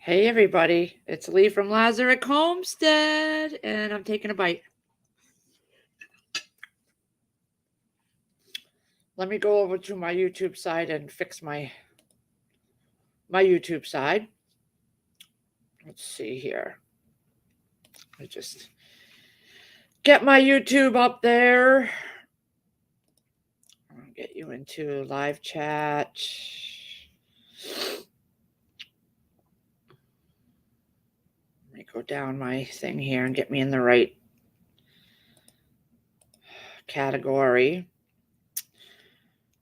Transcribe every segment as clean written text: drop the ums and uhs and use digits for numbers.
Hey everybody, it's Lee from Lazarick Homestead, and I'm taking a bite. Let me go over to my YouTube side and fix my YouTube side. Let's see here. I just get my YouTube up there. I'll get you into live chat. Let me go down my thing here and get me in the right category.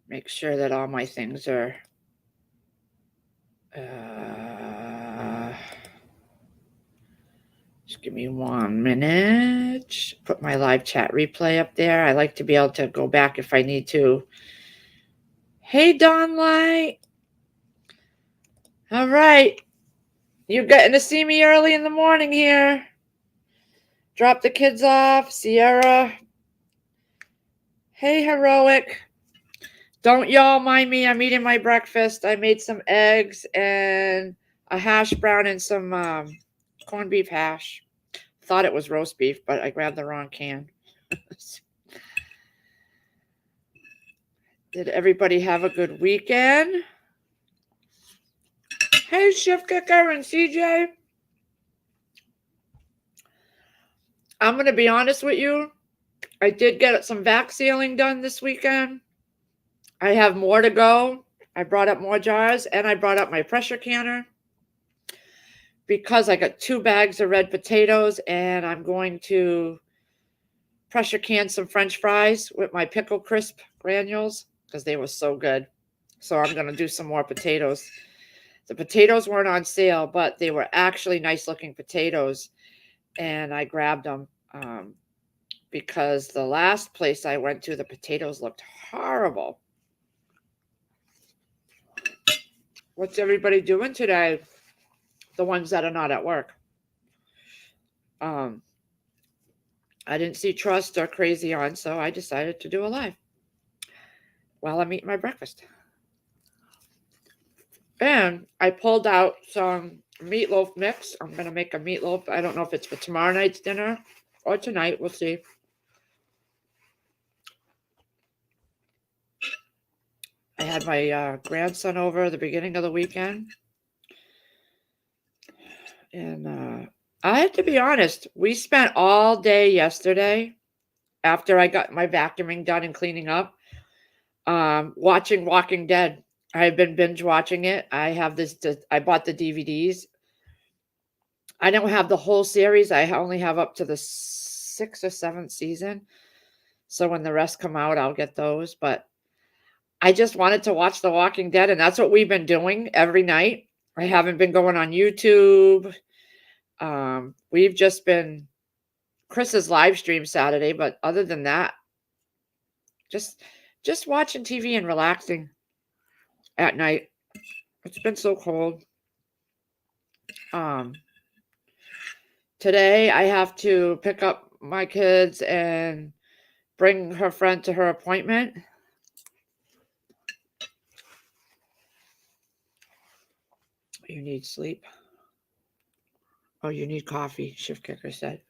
Make sure that all my things are just give me 1 minute. Put my live chat replay up there. I like to be able to go back if I need to. Hey, Dawn Light. All right. You're getting to see me early in the morning here. Drop the kids off. Sierra. Hey, Heroic. Don't y'all mind me. I'm eating my breakfast. I made some eggs and a hash brown and some corned beef hash. Thought it was roast beef, but I grabbed the wrong can. Did everybody have a good weekend? Hey, Shift Kicker and CJ. I'm going to be honest with you. I did get some vac sealing done this weekend. I have more to go. I brought up more jars, and I brought up my pressure canner because I got 2 bags of red potatoes, and I'm going to pressure can some French fries with my pickle crisp granules because they were so good. So I'm going to do some more potatoes. The potatoes weren't on sale, but they were actually nice looking potatoes, and I grabbed them because the last place I went to, the potatoes looked horrible. What's everybody doing today? The ones that are not at work. I didn't see Trust or Crazy on, so I decided to do a live while I'm eating my breakfast. And I pulled out some meatloaf mix. I'm going to make a meatloaf. I don't know if it's for tomorrow night's dinner or tonight. We'll see. I had my grandson over at the beginning of the weekend. And I have to be honest, we spent all day yesterday after I got my vacuuming done and cleaning up, watching Walking Dead. I've been binge watching it. I bought the DVDs. I don't have the whole series. I only have up to the 6th or 7th season. So when the rest come out, I'll get those. But I just wanted to watch The Walking Dead, and that's what we've been doing every night. I haven't been going on YouTube. We've just been Chris's live stream Saturday, but other than that, just watching TV and relaxing at night. It's been so cold. Today I have to pick up my kids and bring her friend to her appointment. You need sleep. Oh, you need coffee, Shift Kicker said.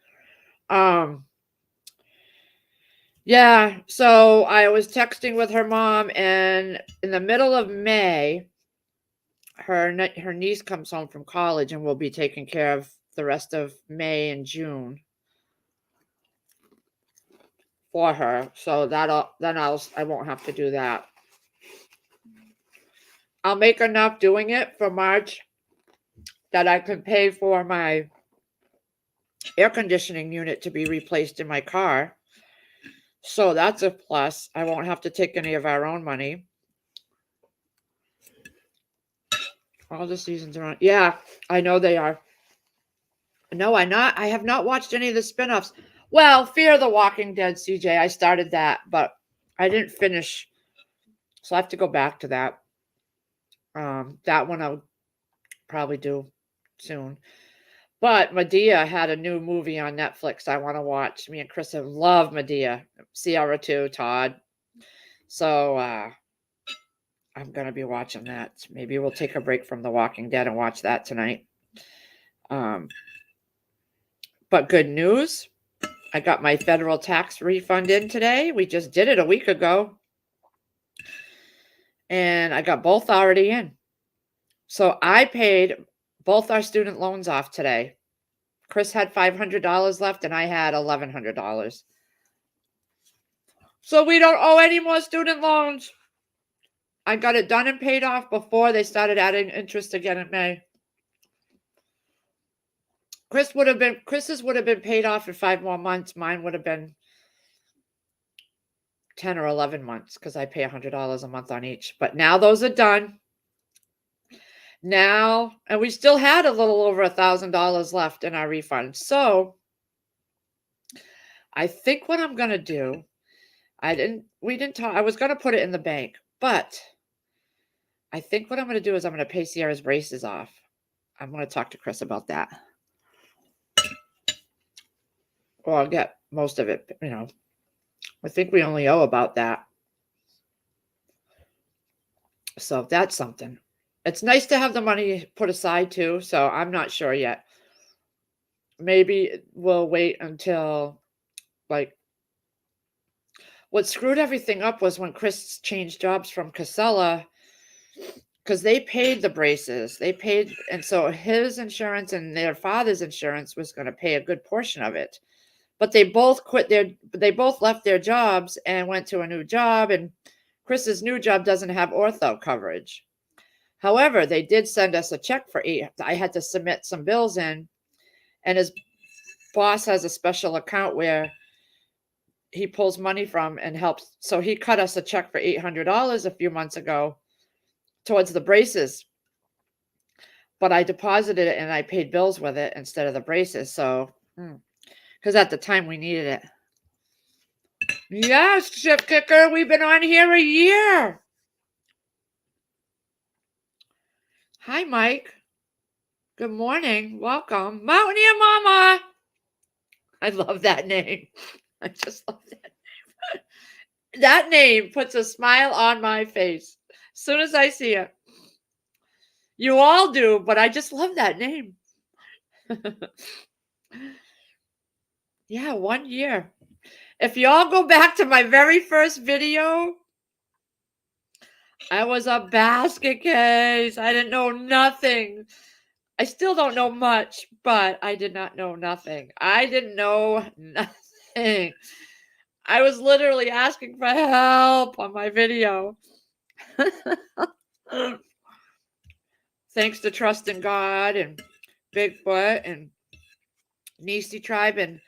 Yeah, so I was texting with her mom, and in the middle of May, her niece comes home from college, and we'll be taking care of the rest of May and June for her. So I won't have to do that. I'll make enough doing it for March that I can pay for my air conditioning unit to be replaced in my car. So that's a plus. I won't have to take any of our own money. All the seasons are on. Yeah, I know they are. No, I have not watched any of the spinoffs. Well, Fear the Walking Dead, CJ. I started that, but I didn't finish. So I have to go back to that. That one I'll probably do soon. But Medea had a new movie on Netflix I want to watch. Me and Chris have loved Medea. Sierra too, Todd. So I'm going to be watching that. Maybe we'll take a break from The Walking Dead and watch that tonight. But good news, I got my federal tax refund in today. We just did it a week ago. And I got both already in. So I paid both our student loans off today. Chris had $500 left and I had $1,100. So we don't owe any more student loans. I got it done and paid off before they started adding interest again in May. Chris's would have been paid off in 5 more months. Mine would have been 10 or 11 months because I pay $100 a month on each. But now those are done. Now, and we still had a little over $1,000 left in our refund. So I think what I'm going to do, we didn't talk, I was going to put it in the bank, but I think what I'm going to do is I'm going to pay Sierra's braces off. I'm going to talk to Chris about that. Well, I'll get most of it, I think we only owe about that. So that's something. It's nice to have the money put aside too, so I'm not sure yet. Maybe we'll wait until, what screwed everything up was when Chris changed jobs from Casella, because they paid the braces. And so his insurance and their father's insurance was going to pay a good portion of it. But they both left their jobs and went to a new job, and Chris's new job doesn't have ortho coverage. However, they did send us a check for I had to submit some bills in, and his boss has a special account where he pulls money from and helps. So he cut us a check for $800 a few months ago towards the braces. But I deposited it and I paid bills with it instead of the braces. So, because at the time we needed it. Yes, Chef Kicker, we've been on here a year. Hi, Mike. Good morning. Welcome. Mountaineer Mama. I love that name. I just love that name. That name puts a smile on my face as soon as I see it. You all do, but I just love that name. Yeah, 1 year. If y'all go back to my very first video, I was a basket case. I didn't know nothing. I still don't know much, but I did not know nothing. I didn't know nothing. I was literally asking for help on my video. Thanks to Trust in God and Bigfoot and Nisi Tribe and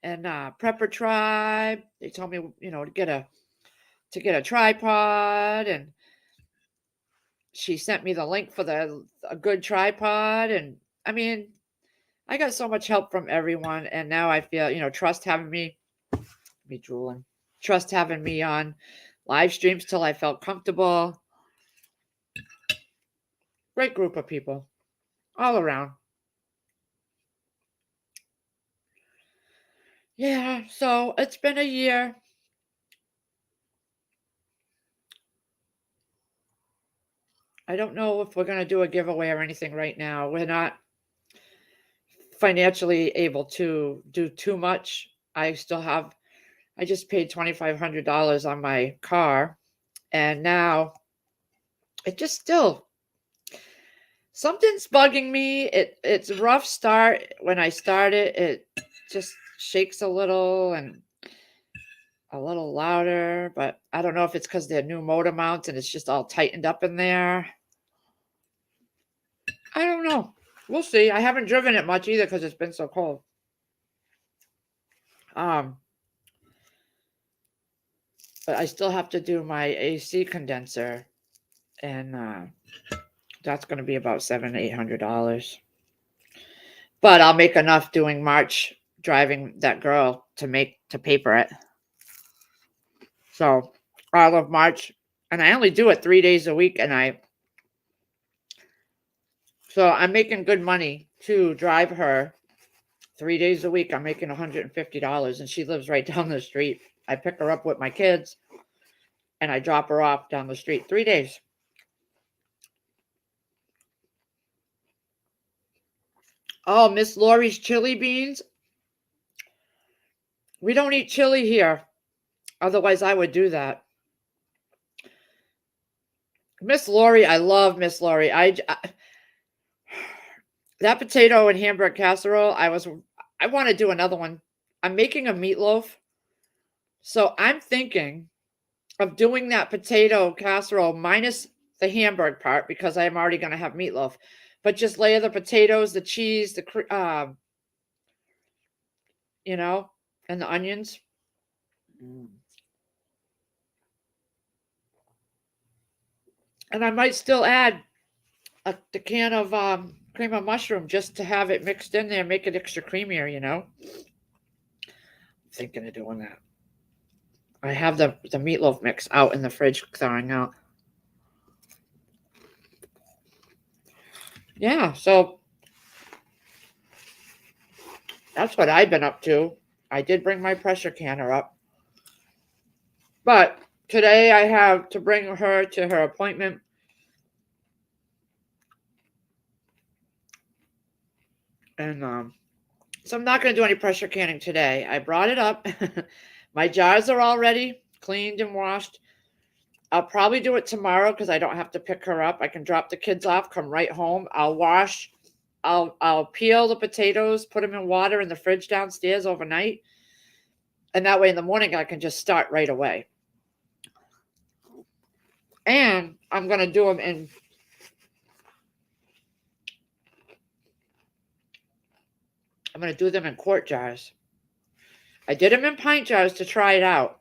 Prepper Tribe. They told me, to get a tripod, and she sent me the link for a good tripod. And I mean, I got so much help from everyone, and now I feel, Trust having me drooling. Trust having me on live streams till I felt comfortable. Great group of people all around. Yeah, so it's been a year. I don't know if we're going to do a giveaway or anything right now. We're not financially able to do too much. I just paid $2,500 on my car, and now it just still, something's bugging me. It's a rough start. When I started, it just shakes a little and a little louder, but I don't know if it's because they're new motor mounts and it's just all tightened up in there. I don't know. We'll see. I haven't driven it much either because it's been so cold. But I still have to do my AC condenser, and that's going to be about $700-800. But I'll make enough doing March driving that girl to paper it. So all of March, and I only do it 3 days a week, so I'm making good money to drive her 3 days a week. I'm making $150, and she lives right down the street. I pick her up with my kids, and I drop her off down the street 3 days. Oh, Miss Lori's chili beans. We don't eat chili here. Otherwise, I would do that. Miss Lori, I love Miss Lori. That potato and hamburger casserole, I want to do another one. I'm making a meatloaf. So I'm thinking of doing that potato casserole minus the hamburger part because I'm already going to have meatloaf. But just layer the potatoes, the cheese, you know, and the onions. And I might still add the can of cream of mushroom just to have it mixed in there, make it extra creamier, you know. I'm thinking of doing that. I have the meatloaf mix out in the fridge thawing out. Yeah, so that's what I've been up to. I did bring my pressure canner up. But today I have to bring her to her appointment. And so I'm not going to do any pressure canning today. I brought it up. My jars are all ready, cleaned and washed. I'll probably do it tomorrow because I don't have to pick her up. I can drop the kids off, come right home. I'll wash. I'll peel the potatoes, put them in water in the fridge downstairs overnight. And that way in the morning I can just start right away. And I'm going to do them in quart jars. I did them in pint jars to try it out.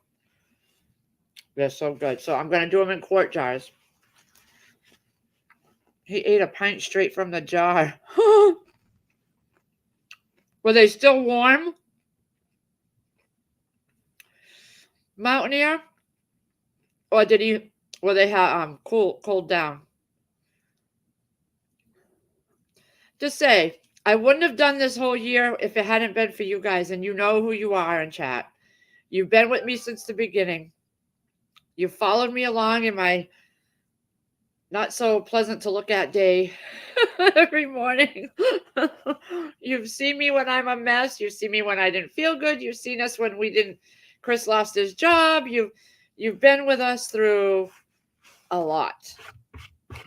They're so good. So I'm going to do them in quart jars. He ate a pint straight from the jar. Were they still warm? Mountaineer? Or were they cooled down? Just say, I wouldn't have done this whole year if it hadn't been for you guys, and you know who you are in chat. You've been with me since the beginning. You followed me along in my not so pleasant to look at day every morning. You've seen me when I'm a mess. You've seen me when I didn't feel good. You've seen us when Chris lost his job. You've been with us through a lot.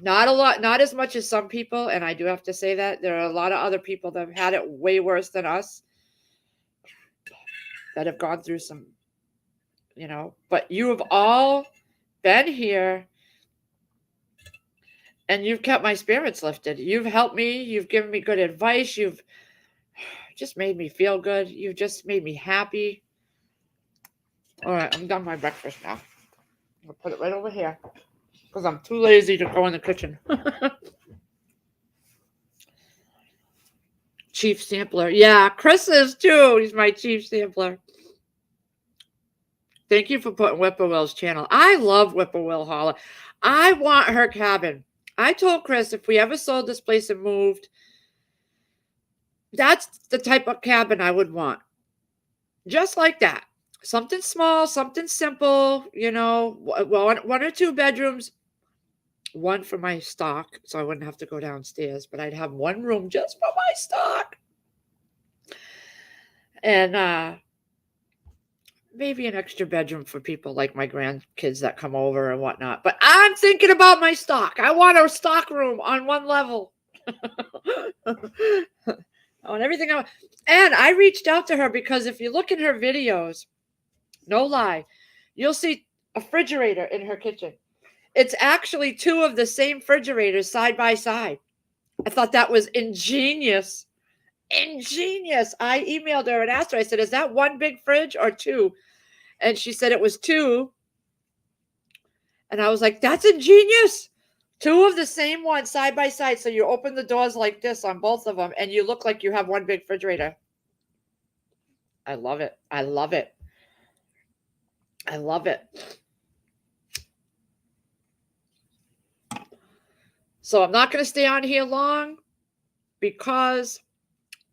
Not as much as some people, and I do have to say that there are a lot of other people that have had it way worse than us, that have gone through some, but you have all been here and you've kept my spirits lifted. You've helped me. You've given me good advice. You've just made me feel good. You've just made me happy. All right, I'm done my breakfast now. I'll put it right over here because I'm too lazy to go in the kitchen. Chief sampler. Yeah, Chris is too. He's my chief sampler. Thank you for putting Whippoorwill's channel. I love Whippoorwill Holler. I want her cabin. I told Chris if we ever sold this place and moved, that's the type of cabin I would want. Just like that. Something small, something simple, one or two bedrooms, one for my stock, so I wouldn't have to go downstairs, but I'd have one room just for my stock. And maybe an extra bedroom for people like my grandkids that come over and whatnot. But I'm thinking about my stock. I want a stock room on one level. On everything. And I reached out to her because if you look in her videos, no lie, you'll see a refrigerator in her kitchen. It's actually two of the same refrigerators side by side. I thought that was ingenious. Ingenious. I emailed her and asked her, I said, is that one big fridge or two? And she said it was two. And I was like, that's ingenious. Two of the same one side by side. So you open the doors like this on both of them and you look like you have one big refrigerator. I love it. I love it. I love it. So I'm not going to stay on here long because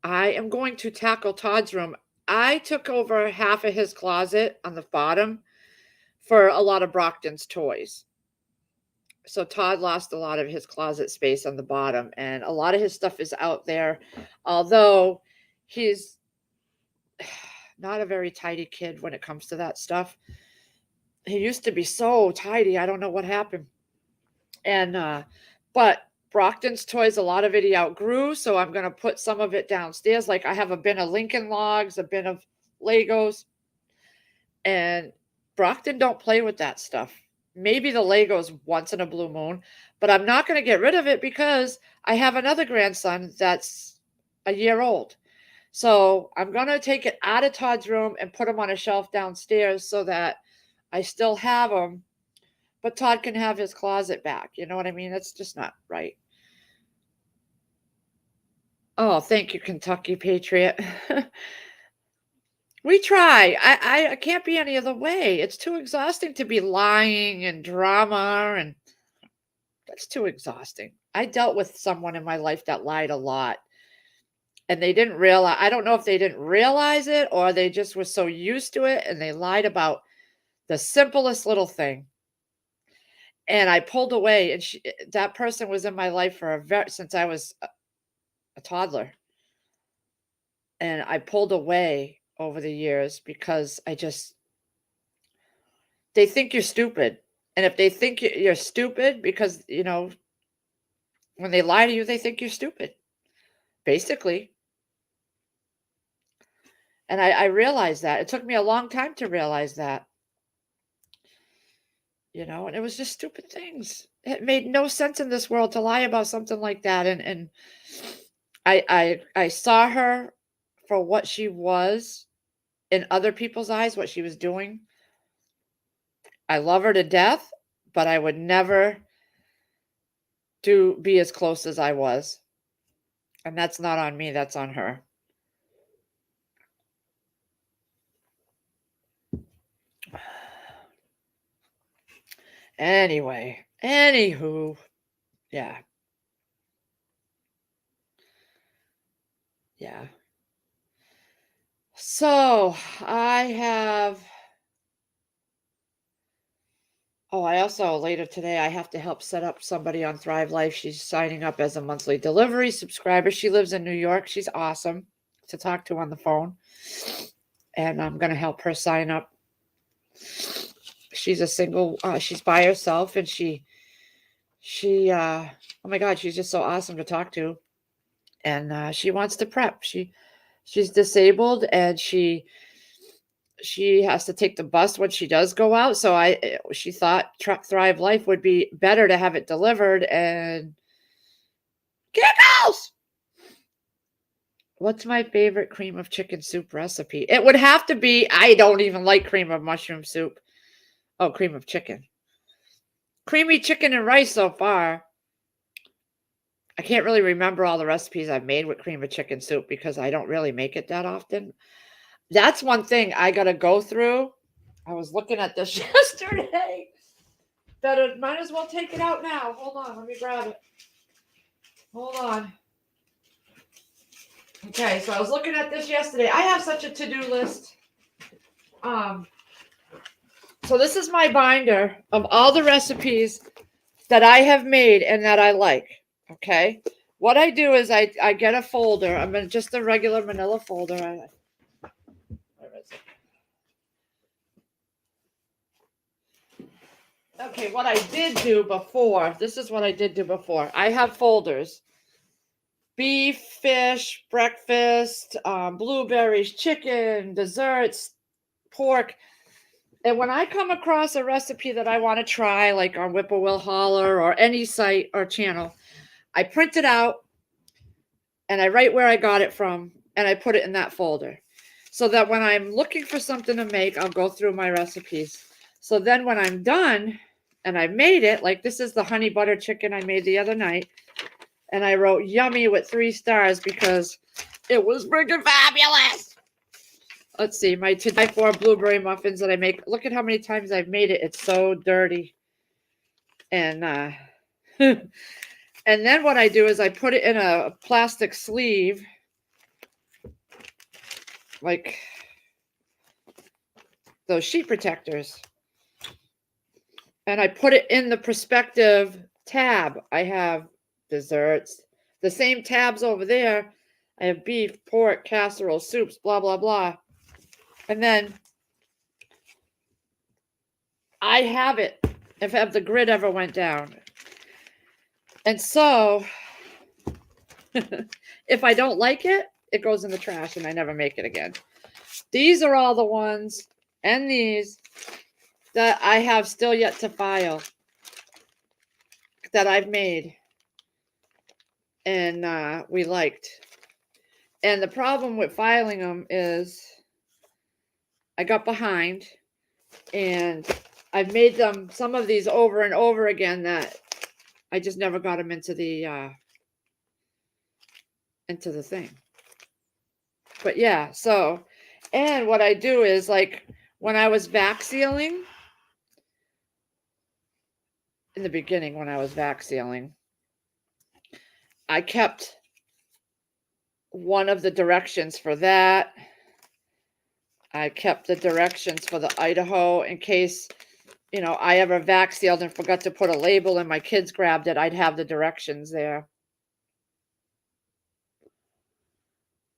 I am going to tackle Todd's room. I took over half of his closet on the bottom for a lot of Brockton's toys. So Todd lost a lot of his closet space on the bottom, and a lot of his stuff is out there. Although he's not a very tidy kid when it comes to that stuff. He used to be so tidy. I don't know what happened. And but Brockton's toys, a lot of it he outgrew, so I'm gonna put some of it downstairs. Like I have a bin of Lincoln Logs, a bin of Legos, and Brockton don't play with that stuff. Maybe the Legos once in a blue moon, but I'm not gonna get rid of it because I have another grandson that's a year old. So I'm gonna take it out of Todd's room and put him on a shelf downstairs so that I still have him, but Todd can have his closet back. You know what I mean? That's just not right. Oh, thank you, Kentucky Patriot. We try. I can't be any other way. It's too exhausting to be lying and drama, and that's too exhausting. I dealt with someone in my life that lied a lot, and they didn't realize. I don't know if they didn't realize it or they just were so used to it, and they lied about the simplest little thing. And I pulled away, and that person was in my life for since I was a toddler. And I pulled away over the years because they think you're stupid. And if they think you're stupid because, when they lie to you, they think you're stupid, basically. And I realized that. It took me a long time to realize that, and it was just stupid things. It made no sense in this world to lie about something like that. And I saw her for what she was in other people's eyes, what she was doing. I love her to death, but I would never be as close as I was. And that's not on me, that's on her. Anyway, anywho, yeah. Yeah. So, I also later today I have to help set up somebody on Thrive Life. She's signing up as a monthly delivery subscriber. She lives in New York. She's awesome to talk to on the phone. And I'm going to help her sign up. She's a single, she's by herself, and she oh my God, she's just so awesome to talk to. And she wants to prep. She's disabled, and she has to take the bus when she does go out. So she thought Thrive Life would be better to have it delivered. And giggles. What's my favorite cream of chicken soup recipe? It would have to be, I don't even like cream of mushroom soup. Oh, cream of chicken. Creamy chicken and rice so far. I can't really remember all the recipes I've made with cream of chicken soup because I don't really make it that often. That's one thing I got to go through. I was looking at this yesterday. Might as well take it out now. Hold on, let me grab it. Hold on. Okay, so I was looking at this yesterday. I have such a to-do list. So this is my binder of all the recipes that I have made and that I like. Okay. What I do is I get a folder. I'm in just a regular manila folder. Where is it? Okay, what I did do before, this is what I did do before. I have folders. Beef, fish, breakfast, blueberries, chicken, desserts, pork. And when I come across a recipe that I want to try, like on Whippoorwill Holler or any site or channel, I print it out and I write where I got it from and I put it in that folder. So that when I'm looking for something to make, I'll go through my recipes. So then when I'm done and I made it, like this is the honey butter chicken I made the other night. And I wrote yummy with 3 stars because it was freaking fabulous. Let's see, my to die for blueberry muffins that I make. Look at how many times I've made it. It's so dirty. And and then what I do is I put it in a plastic sleeve, like those sheet protectors. and I put it in the perspective tab. I have desserts, the same tabs over there. I have beef, pork, casserole, soups, blah, blah, blah. And then I have it if the grid ever went down. And so if I don't like it, it goes in the trash and I never make it again. These are all the ones and these that I have still yet to file that I've made and we liked. And the problem with filing them is I got behind and I've made them, some of these over and over again that I just never got them into the thing. But yeah, so, and what I do is like when I was vac sealing, in the beginning when I was vac sealing, I kept one of the directions for that. I kept the directions for the Idaho in case, you know, I ever vac sealed and forgot to put a label and my kids grabbed it, I'd have the directions there.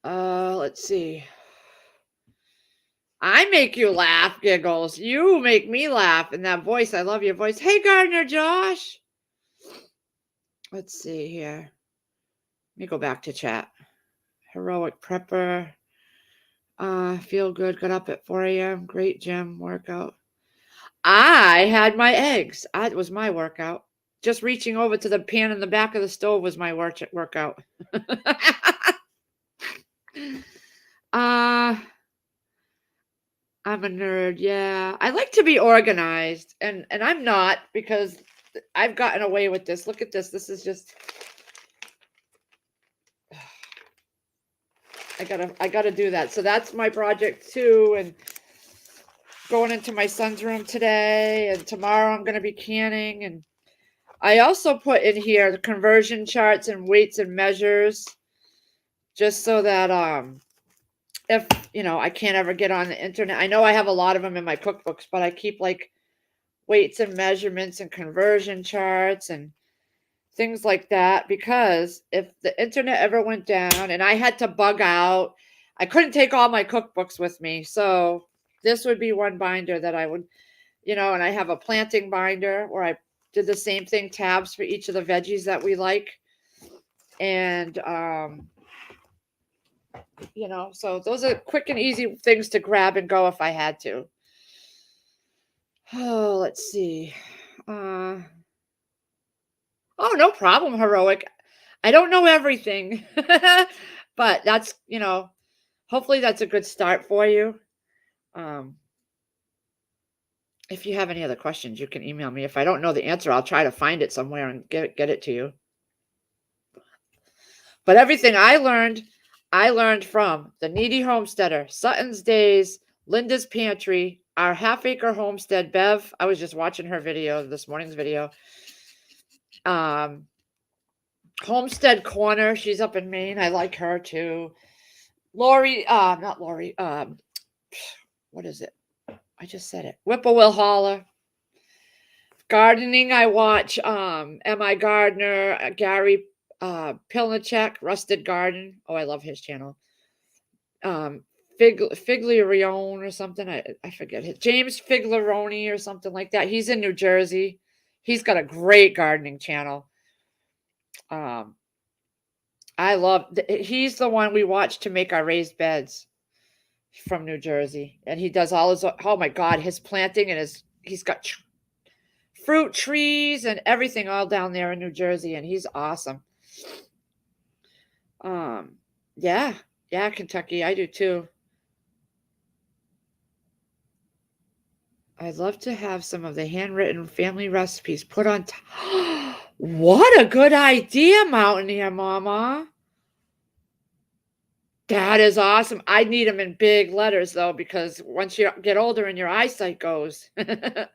Let's see. I make you laugh, Giggles. You make me laugh. And that voice, I love your voice. Hey, Gardner Josh. Let's see here. Let me go back to chat. Heroic Prepper. Feel good. Got up at 4 a.m. Great gym workout. I had my eggs. It was my workout. Just reaching over to the pan in the back of the stove was my workout. I'm a nerd. Yeah. I like to be organized and I'm not because I've gotten away with this. Look at this. This is just I gotta do that. So that's my project too. And going into my son's room today and tomorrow I'm gonna be canning. And I also put in here the conversion charts and weights and measures just so that if you know I can't ever get on the internet. I know I have a lot of them in my cookbooks, but I keep like weights and measurements and conversion charts and things like that, because if the internet ever went down and I had to bug out, I couldn't take all my cookbooks with me. So this would be one binder that I would, you know, and I have a planting binder where I did the same thing, tabs for each of the veggies that we like. And, you know, so those are quick and easy things to grab and go if I had to. Oh, let's see. Oh, no problem, Heroic. I don't know everything, but that's, you know, hopefully that's a good start for you. If you have any other questions, you can email me. If I don't know the answer, I'll try to find it somewhere and get it to you. But everything I learned from The Needy Homesteader, Sutton's Days, Linda's Pantry, Our Half Acre Homestead, Bev. I was just watching her video, this morning's video. Homestead Corner, she's up in Maine. I like her too. Lori, not Lori, what is it? I just said it. Whippoorwill Holler. Gardening, I watch M.I. Gardner, Gary Pilnicek, Rusted Garden. Oh, I love his channel. Figlione or something. I forget it. James Figlaroni or something like that. He's in New Jersey. He's got a great gardening channel. I love, he's the one we watch to make our raised beds from New Jersey. And he does all his, oh my God, his planting and he's got fruit trees and everything all down there in New Jersey. And he's awesome. Yeah, Kentucky. I do too. I'd love to have some of the handwritten family recipes put on What a good idea, Mountaineer Mama. That is awesome. I need them in big letters, though, because once you get older and your eyesight goes. But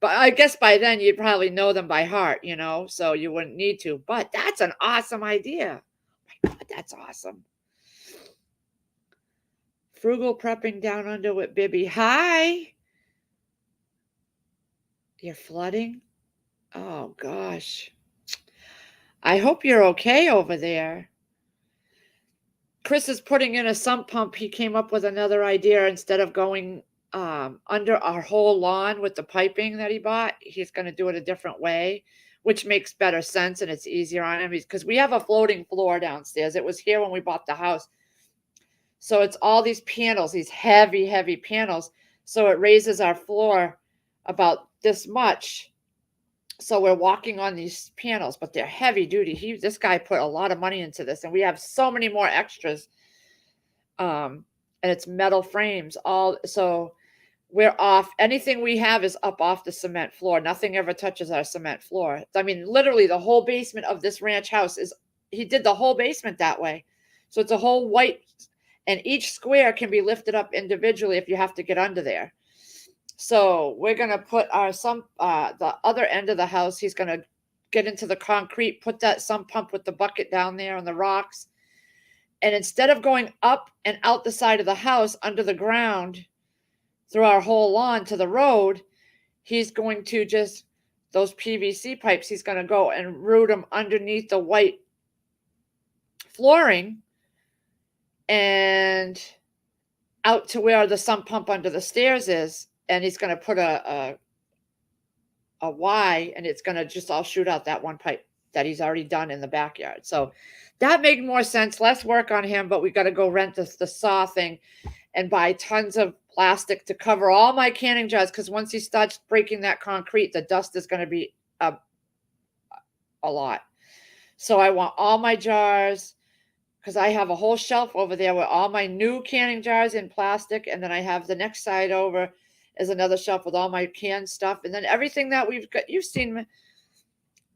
I guess by then you'd probably know them by heart, you know, so you wouldn't need to. But that's an awesome idea. Oh my God, that's awesome. Frugal Prepping Down Under with Bibby. Hi. You're flooding? Oh gosh. I hope you're okay over there. Chris is putting in a sump pump. He came up with another idea. Instead of going under our whole lawn with the piping that he bought, he's going to do it a different way, which makes better sense and it's easier on him because we have a floating floor downstairs. It was here when we bought the house. So it's all these panels, these heavy, heavy panels. So it raises our floor about this much. So we're walking on these panels, but they're heavy duty. This guy put a lot of money into this, and we have so many more extras. And it's metal frames. So we're off. Anything we have is up off the cement floor. Nothing ever touches our cement floor. I mean, literally, the whole basement of this ranch house is. He did the whole basement that way, so it's a whole white, and each square can be lifted up individually if you have to get under there. So we're gonna put our the other end of the house. He's gonna get into the concrete, put that sump pump with the bucket down there on the rocks, and instead of going up and out the side of the house under the ground through our whole lawn to the road, he's going to just those PVC pipes. He's gonna go and root them underneath the white flooring and out to where the sump pump under the stairs is, and he's going to put a Y, and it's going to just all shoot out that one pipe that he's already done in the backyard. So that made more sense. Less work on him, but we got to go rent the saw thing and buy tons of plastic to cover all my canning jars, because once he starts breaking that concrete, the dust is going to be a lot. So I want all my jars, because I have a whole shelf over there with all my new canning jars in plastic, and then I have the next side over is another shelf with all my canned stuff, and then everything that we've got. You've seen.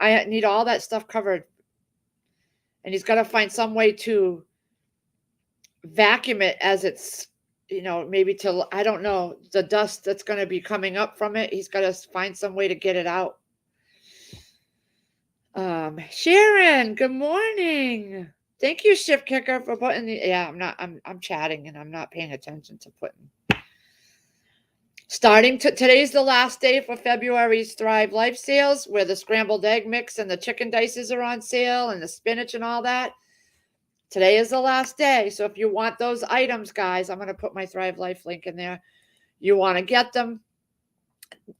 I need all that stuff covered, and he's got to find some way to vacuum it as it's, maybe to, I don't know, the dust that's going to be coming up from it. He's got to find some way to get it out. Sharon, good morning. Thank you, Ship Kicker, for putting I'm chatting and I'm not paying attention to putting. Today's the last day for February's Thrive Life sales, where the scrambled egg mix and the chicken dices are on sale and the spinach and all that. Today is the last day. So if you want those items, guys, I'm going to put my Thrive Life link in there. You want to get them.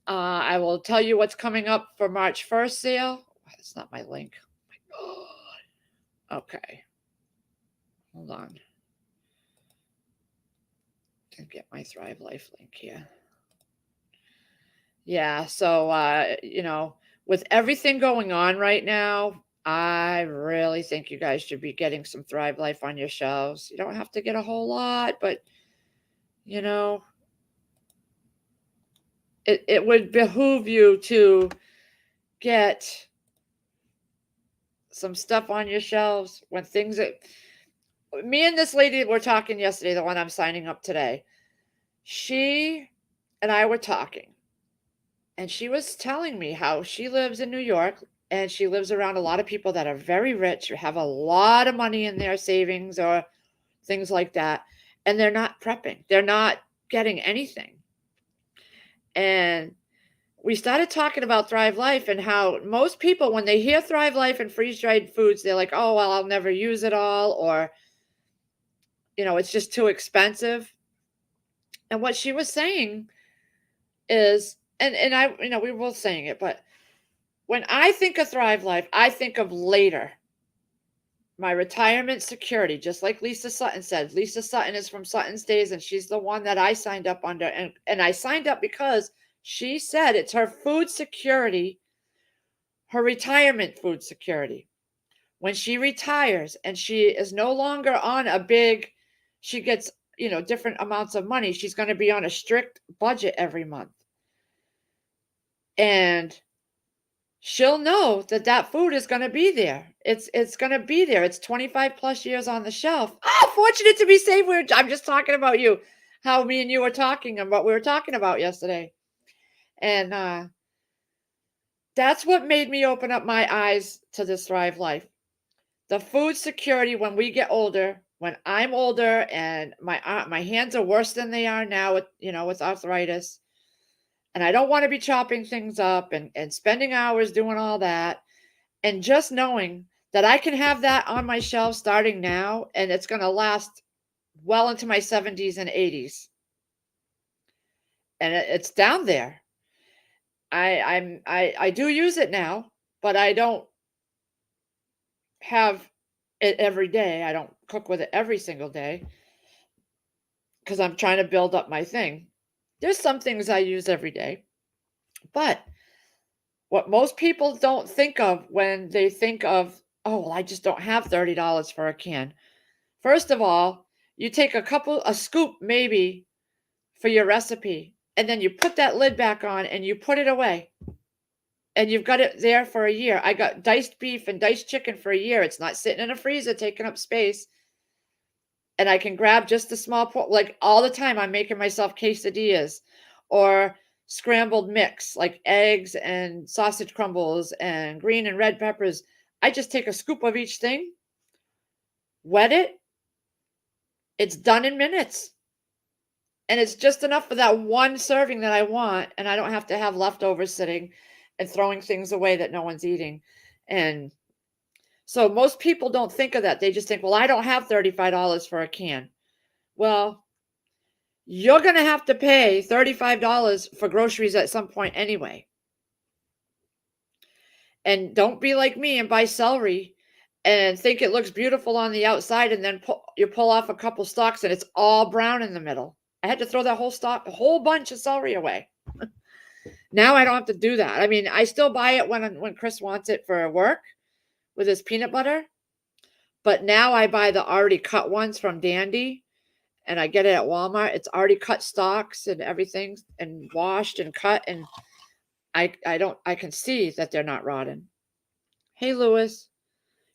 I will tell you what's coming up for March 1st sale. That's not my link. Oh my God. Okay. Hold on. Can get my Thrive Life link here. Yeah, so with everything going on right now, I really think you guys should be getting some Thrive Life on your shelves. You don't have to get a whole lot, but it would behoove you to get some stuff on your shelves when things me and this lady were talking yesterday, the one I'm signing up today. She and I were talking, and she was telling me how she lives in New York, and she lives around a lot of people that are very rich, who have a lot of money in their savings or things like that, and they're not prepping. They're not getting anything. And we started talking about Thrive Life and how most people, when they hear Thrive Life and freeze-dried foods, they're like, oh, well, I'll never use it all, or, it's just too expensive. And what she was saying is, and I, we were both saying it, but when I think of Thrive Life, I think of later. My retirement security, just like Lisa Sutton said. Lisa Sutton is from Sutton's Days, and she's the one that I signed up under. And I signed up because she said it's her food security, her retirement food security. When she retires and she is no longer on she gets, different amounts of money. She's going to be on a strict budget every month. And she'll know that food is going to be there. It's going to be there. It's 25 plus years on the shelf. Oh, fortunate to be saved. I'm just talking about you, how me and you were talking and what we were talking about yesterday. And that's what made me open up my eyes to this Thrive Life. The food security when we get older, when I'm older and my hands are worse than they are now with arthritis. And I don't want to be chopping things up and spending hours doing all that. And just knowing that I can have that on my shelf starting now, and it's going to last well into my 70s and 80s. And it's down there. I do use it now, but I don't have it every day. I don't cook with it every single day because I'm trying to build up my thing. There's some things I use every day, but what most people don't think of when they think of, oh, well, I just don't have $30 for a can. First of all, you take a scoop maybe for your recipe, and then you put that lid back on and you put it away. And you've got it there for a year. I got diced beef and diced chicken for a year. It's not sitting in a freezer taking up space. And I can grab just a small like all the time I'm making myself quesadillas or scrambled mix like eggs and sausage crumbles and green and red peppers. I just take a scoop of each thing, wet it. It's done in minutes. And it's just enough for that one serving that I want, and I don't have to have leftovers sitting and throwing things away that no one's eating. And so most people don't think of that. They just think, well, I don't have $35 for a can. Well, you're going to have to pay $35 for groceries at some point anyway. And don't be like me and buy celery and think it looks beautiful on the outside, and then you pull off a couple stalks and it's all brown in the middle. I had to throw that whole bunch of celery away. Now I don't have to do that. I mean, I still buy it when Chris wants it for work with his peanut butter. But now I buy the already cut ones from Dandy, and I get it at Walmart. It's already cut stalks and everything and washed and cut, and I can see that they're not rotten. Hey, Lewis.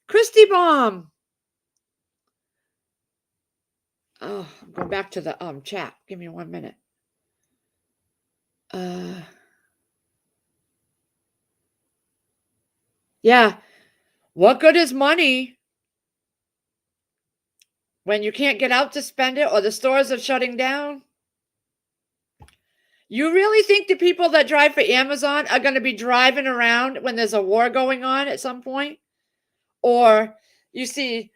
Christy Bomb. Oh, I'm going back to the chat. Give me 1 minute. Yeah. What good is money when you can't get out to spend it or the stores are shutting down? You really think the people that drive for Amazon are going to be driving around when there's a war going on at some point? Or you see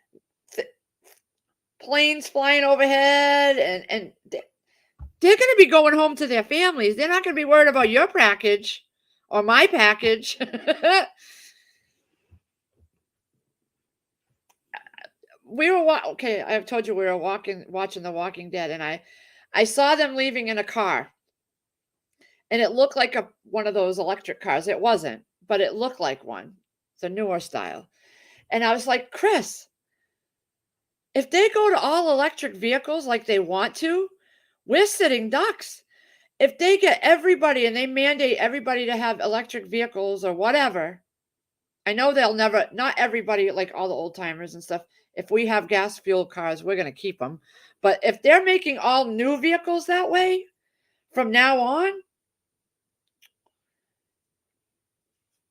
planes flying overhead and they're going to be going home to their families. They're not going to be worried about your package or my package. Okay, I've told you we were watching The Walking Dead, and I saw them leaving in a car. And it looked like one of those electric cars. It wasn't, but it looked like one. It's a newer style. And I was like, Chris, if they go to all electric vehicles like they want to, we're sitting ducks. If they get everybody and they mandate everybody to have electric vehicles or whatever, I know not everybody, like all the old timers and stuff. If we have gas fuel cars, we're going to keep them. But if they're making all new vehicles that way from now on,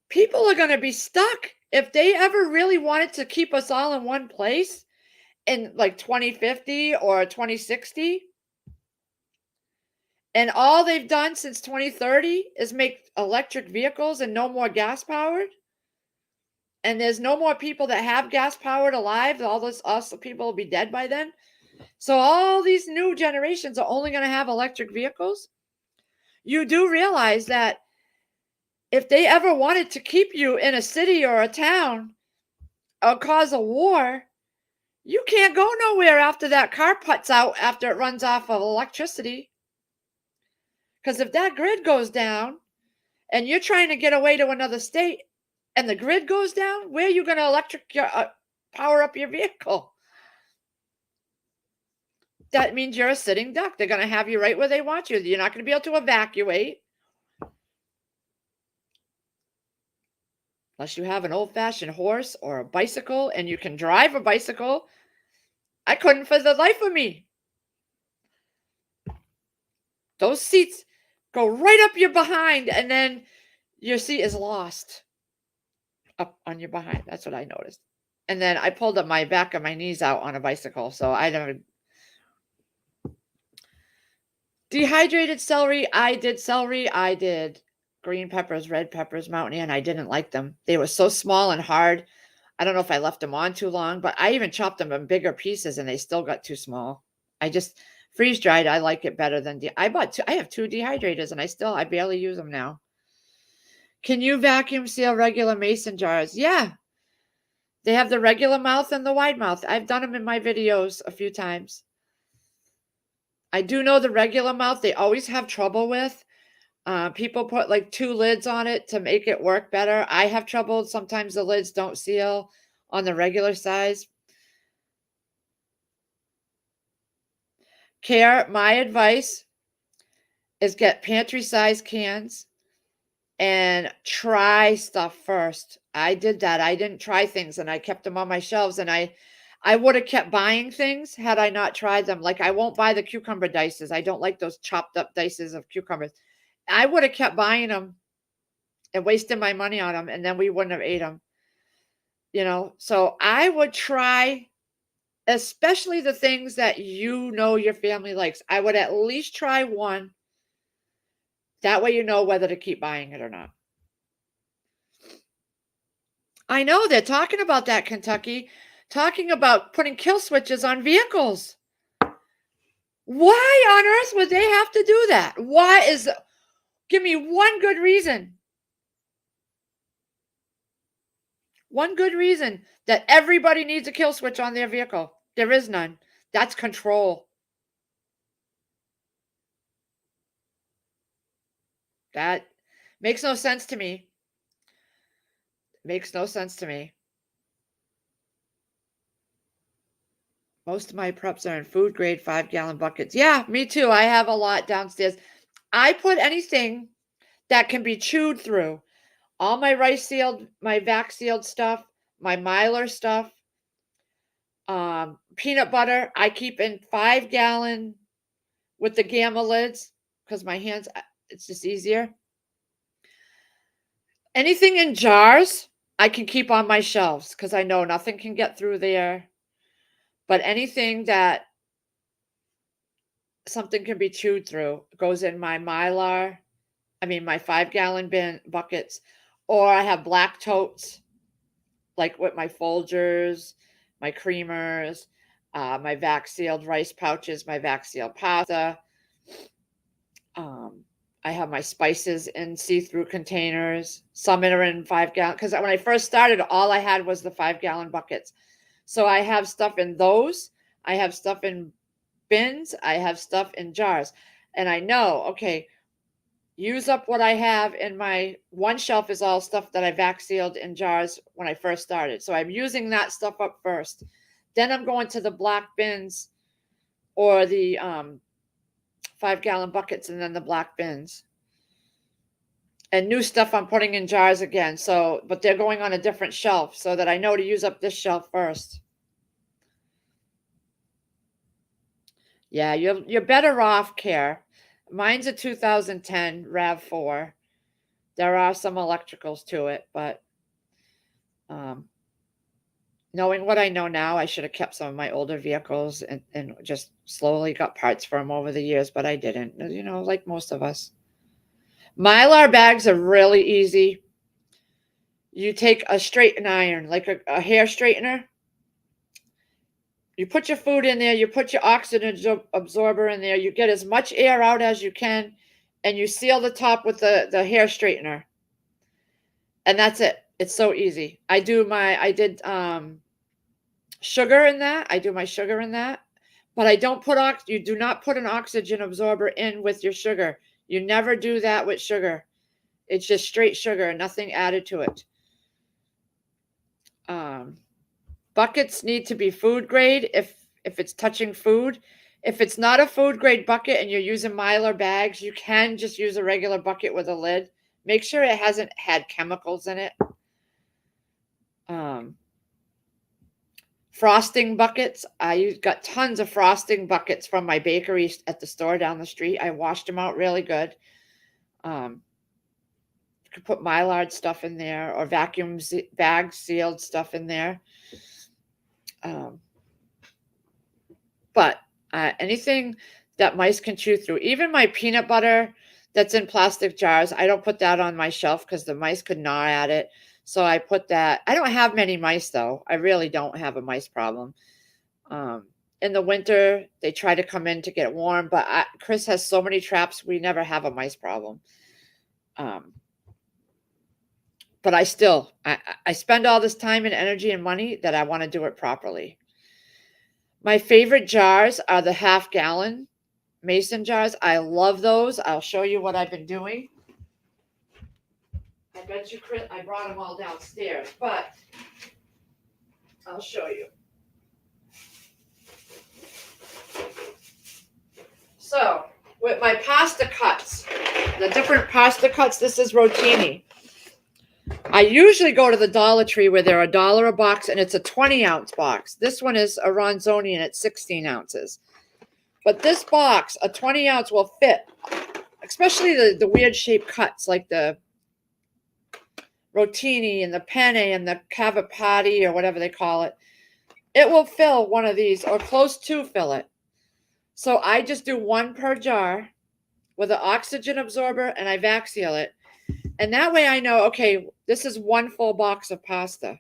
people are going to be stuck. If they ever really wanted to keep us all in one place in like 2050 or 2060, and all they've done since 2030 is make electric vehicles and no more gas powered, and there's no more people that have gas powered alive, the people will be dead by then. So all these new generations are only going to have electric vehicles. You do realize that if they ever wanted to keep you in a city or a town or cause a war, you can't go nowhere after that car puts out after it runs off of electricity. Because if that grid goes down and you're trying to get away to another state and the grid goes down, where are you going to power up your vehicle? That means you're a sitting duck. They're going to have you right where they want you. You're not going to be able to evacuate unless you have an old-fashioned horse or a bicycle and you can drive a bicycle. I couldn't for the life of me. Those seats go right up your behind, and then your seat is lost up on your behind. That's what I noticed. And then I pulled up my back of my knees out on a bicycle, so I never. Dehydrated celery, I did celery, I did green peppers, red peppers, mountain and I didn't like them. They were so small and hard. I don't know if I left them on too long, but I even chopped them in bigger pieces and they still got too small. I just freeze dried. I like it better than I bought two. I have two dehydrators and I barely use them now. Can you vacuum seal regular mason jars? Yeah. They have the regular mouth and the wide mouth. I've done them in my videos a few times. I do know the regular mouth they always have trouble with. People put like two lids on it to make it work better. I have trouble. Sometimes the lids don't seal on the regular size. Care, my advice is get pantry size cans and try stuff first. I did that. I didn't try things and I kept them on my shelves and I would have kept buying things had I not tried them. Like I won't buy the cucumber dices. I don't like those chopped up dices of cucumbers. I would have kept buying them and wasting my money on them and then we wouldn't have ate them. So I would try, especially the things that your family likes. I would at least try one. That way you know whether to keep buying it or not. I know they're talking about that, Kentucky, talking about putting kill switches on vehicles. Why on earth would they have to do that? Give me one good reason. One good reason that everybody needs a kill switch on their vehicle. There is none. That's control. That makes no sense to me. Makes no sense to me. Most of my preps are in food grade 5-gallon buckets. Yeah, me too. I have a lot downstairs. I put anything that can be chewed through. All my rice sealed, my vac sealed stuff, my Mylar stuff, peanut butter, I keep in 5-gallon with the gamma lids because my hands, it's just easier. Anything in jars, I can keep on my shelves because I know nothing can get through there. But anything that something can be chewed through goes in my Mylar, my 5-gallon bin buckets, or I have black totes, like with my Folgers, my creamers, my vac sealed rice pouches, my vac sealed pasta. I have my spices in see-through containers. Some are in 5-gallon because when I first started, all I had was the 5-gallon buckets. So I have stuff in those. I have stuff in bins. I have stuff in jars. And I know, okay, use up what I have in my one shelf is all stuff that I vac sealed in jars when I first started. So I'm using that stuff up first. Then I'm going to the black bins or the 5-gallon buckets and then the black bins. And new stuff I'm putting in jars again. But they're going on a different shelf so that I know to use up this shelf first. Yeah, you're better off, Care. Mine's a 2010 RAV4. There are some electricals to it, but knowing what I know now, I should have kept some of my older vehicles and just slowly got parts for them over the years, but I didn't, like most of us. Mylar bags are really easy. You take a straighten iron, like a hair straightener. You put your food in there, you put your oxygen absorber in there, you get as much air out as you can, and you seal the top with the hair straightener. And that's it. It's so easy. I did sugar in that. I do my sugar in that. But you do not put an oxygen absorber in with your sugar. You never do that with sugar. It's just straight sugar, nothing added to it. Buckets need to be food grade if it's touching food. If it's not a food grade bucket and you're using Mylar bags, you can just use a regular bucket with a lid. Make sure it hasn't had chemicals in it. Frosting buckets. I got tons of frosting buckets from my bakery at the store down the street. I washed them out really good. You could put Mylar stuff in there or vacuum bag sealed stuff in there. But anything that mice can chew through. Even my peanut butter that's in plastic jars, I don't put that on my shelf because the mice could gnaw at it. So I put that. I don't have many mice though. I really don't have a mice problem. In the winter, they try to come in to get warm, but Chris has so many traps, we never have a mice problem. But I spend all this time and energy and money that I want to do it properly. My favorite jars are the half-gallon mason jars. I love those. I'll show you what I've been doing. I bet you, Chris, I brought them all downstairs, but I'll show you. So, with my pasta cuts, the different pasta cuts, this is rotini. I usually go to the Dollar Tree where they're $1 a box, and it's a 20-ounce box. This one is a Ronzoni, and it's 16 ounces. But this box, a 20-ounce, will fit, especially the weird-shaped cuts, like the rotini and the penne and the cavapati or whatever they call it. It will fill one of these, or close to fill it. So I just do one per jar with an oxygen absorber, and I vac seal it. And that way I know, okay, this is one full box of pasta.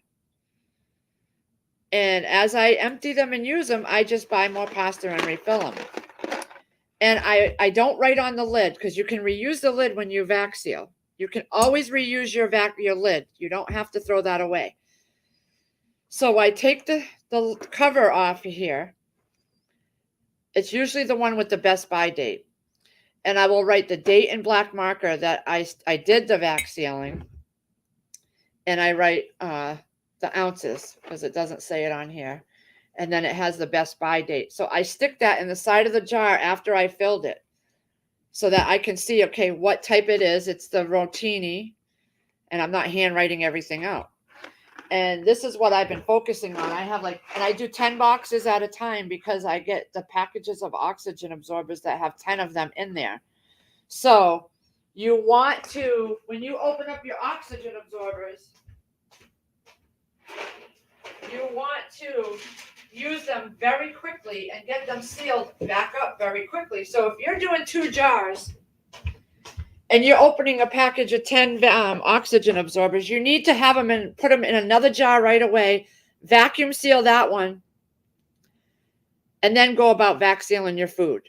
And as I empty them and use them, I just buy more pasta and refill them. And I don't write on the lid because you can reuse the lid when you vac seal. You can always reuse your lid. You don't have to throw that away. So I take the cover off here. It's usually the one with the best by date. And I will write the date in black marker that I did the vac sealing. And I write the ounces because it doesn't say it on here. And then it has the best by date. So I stick that in the side of the jar after I filled it so that I can see, okay, what type it is. It's the rotini. And I'm not handwriting everything out. And this is what I've been focusing on. I have and I do 10 boxes at a time because I get the packages of oxygen absorbers that have 10 of them in there. So you want to, when you open up your oxygen absorbers, you want to use them very quickly and get them sealed back up very quickly. So if you're doing 2 jars and you're opening a package of 10 oxygen absorbers, you need to have them and put them in another jar right away, vacuum seal that one, and then go about vac sealing your food.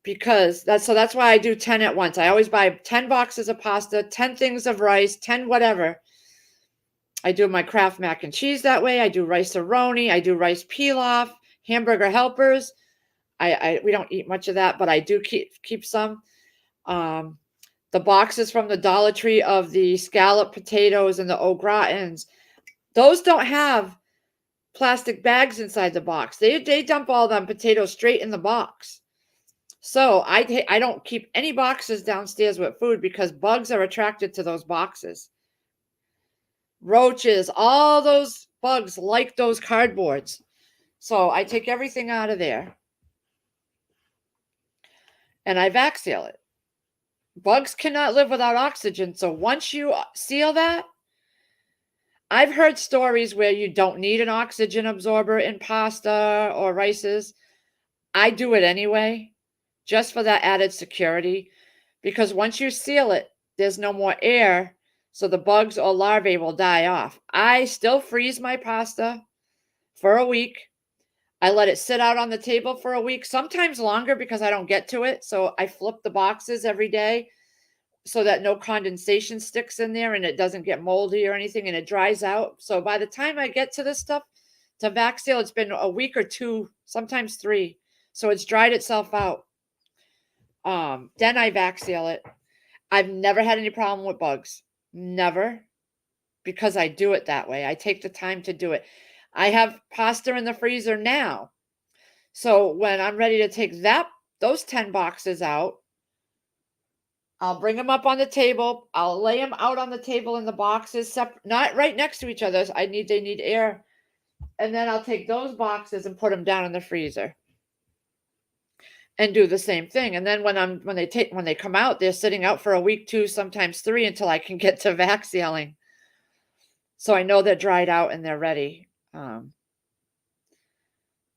Because that's why I do 10 at once. I always buy 10 boxes of pasta, 10 things of rice, 10 whatever. I do my Kraft mac and cheese that way. I do rice-a-roni. I do rice pilaf, hamburger helpers. We don't eat much of that, but I do keep some. The boxes from the Dollar Tree of the scallop potatoes and the au gratins, those don't have plastic bags inside the box. They dump all them potatoes straight in the box. So I don't keep any boxes downstairs with food because bugs are attracted to those boxes. Roaches, all those bugs like those cardboards. So I take everything out of there and I vac seal it. Bugs cannot live without oxygen. So once you seal that, I've heard stories where you don't need an oxygen absorber in pasta or rices. I do it anyway, just for that added security, because once you seal it, there's no more air, so the bugs or larvae will die off. I still freeze my pasta for a week. I let it sit out on the table for a week, sometimes longer because I don't get to it. So I flip the boxes every day so that no condensation sticks in there and it doesn't get moldy or anything and it dries out. So by the time I get to this stuff to vac seal, it's been a week or 2, sometimes 3. So it's dried itself out. Then I vac seal it. I've never had any problem with bugs. Never. Because I do it that way. I take the time to do it. I have pasta in the freezer now. So when I'm ready to take those 10 boxes out, I'll bring them up on the table. I'll lay them out on the table in the boxes, not right next to each other. They need air. And then I'll take those boxes and put them down in the freezer and do the same thing. And then when they come out, they're sitting out for a week, 2, sometimes 3 until I can get to vac sealing. So I know they're dried out and they're ready.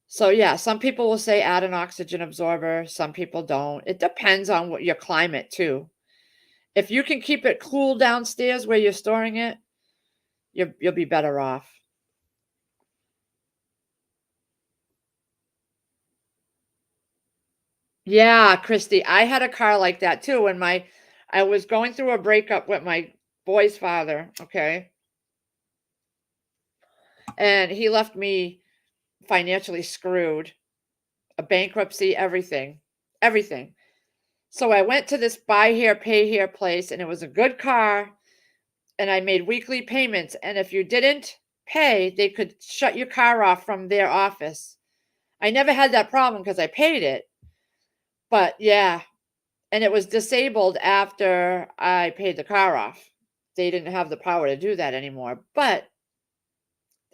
So yeah, some people will say add an oxygen absorber, some people don't. It depends on what your climate too. If you can keep it cool downstairs where you're storing it, you'll be better off. Yeah, Christy, I had a car like that too when I was going through a breakup with my boy's father, okay? And he left me financially screwed, a bankruptcy, everything. Everything. So I went to this buy here, pay here place, and it was a good car, and I made weekly payments. And if you didn't pay, they could shut your car off from their office. I never had that problem because I paid it. But yeah, and it was disabled after I paid the car off. They didn't have the power to do that anymore. But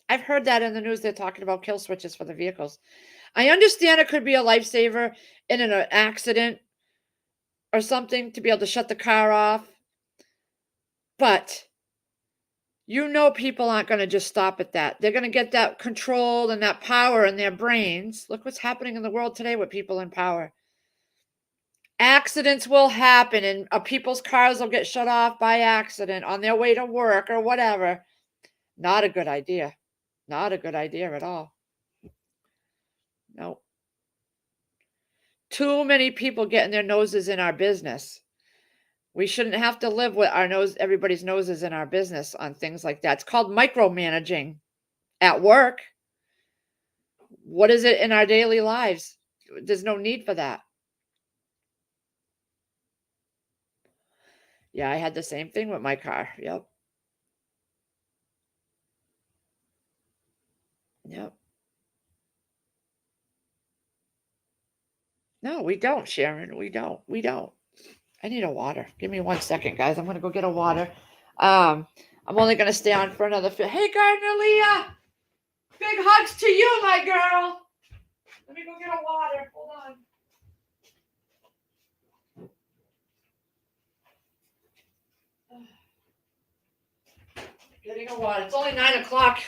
I've heard that in the news. They're talking about kill switches for the vehicles. I understand it could be a lifesaver in an accident or something to be able to shut the car off. But you know, people aren't going to just stop at that. They're going to get that control and that power in their brains. Look what's happening in the world today with people in power. Accidents will happen and people's cars will get shut off by accident on their way to work or whatever. Not a good idea. Not a good idea at all. No. Too many people getting their noses in our business. We shouldn't have to live with everybody's noses in our business on things like that. It's called micromanaging at work. What is it in our daily lives? There's no need for that. Yeah, I had the same thing with my car. Yep. Yep. No, we don't, Sharon. We don't. We don't. I need a water. Give me 1 second, guys. I'm gonna go get a water. I'm only gonna stay on for another. Hey, Gardner Leah, big hugs to you, my girl. Let me go get a water. Hold on. Getting a water. It's only 9 o'clock.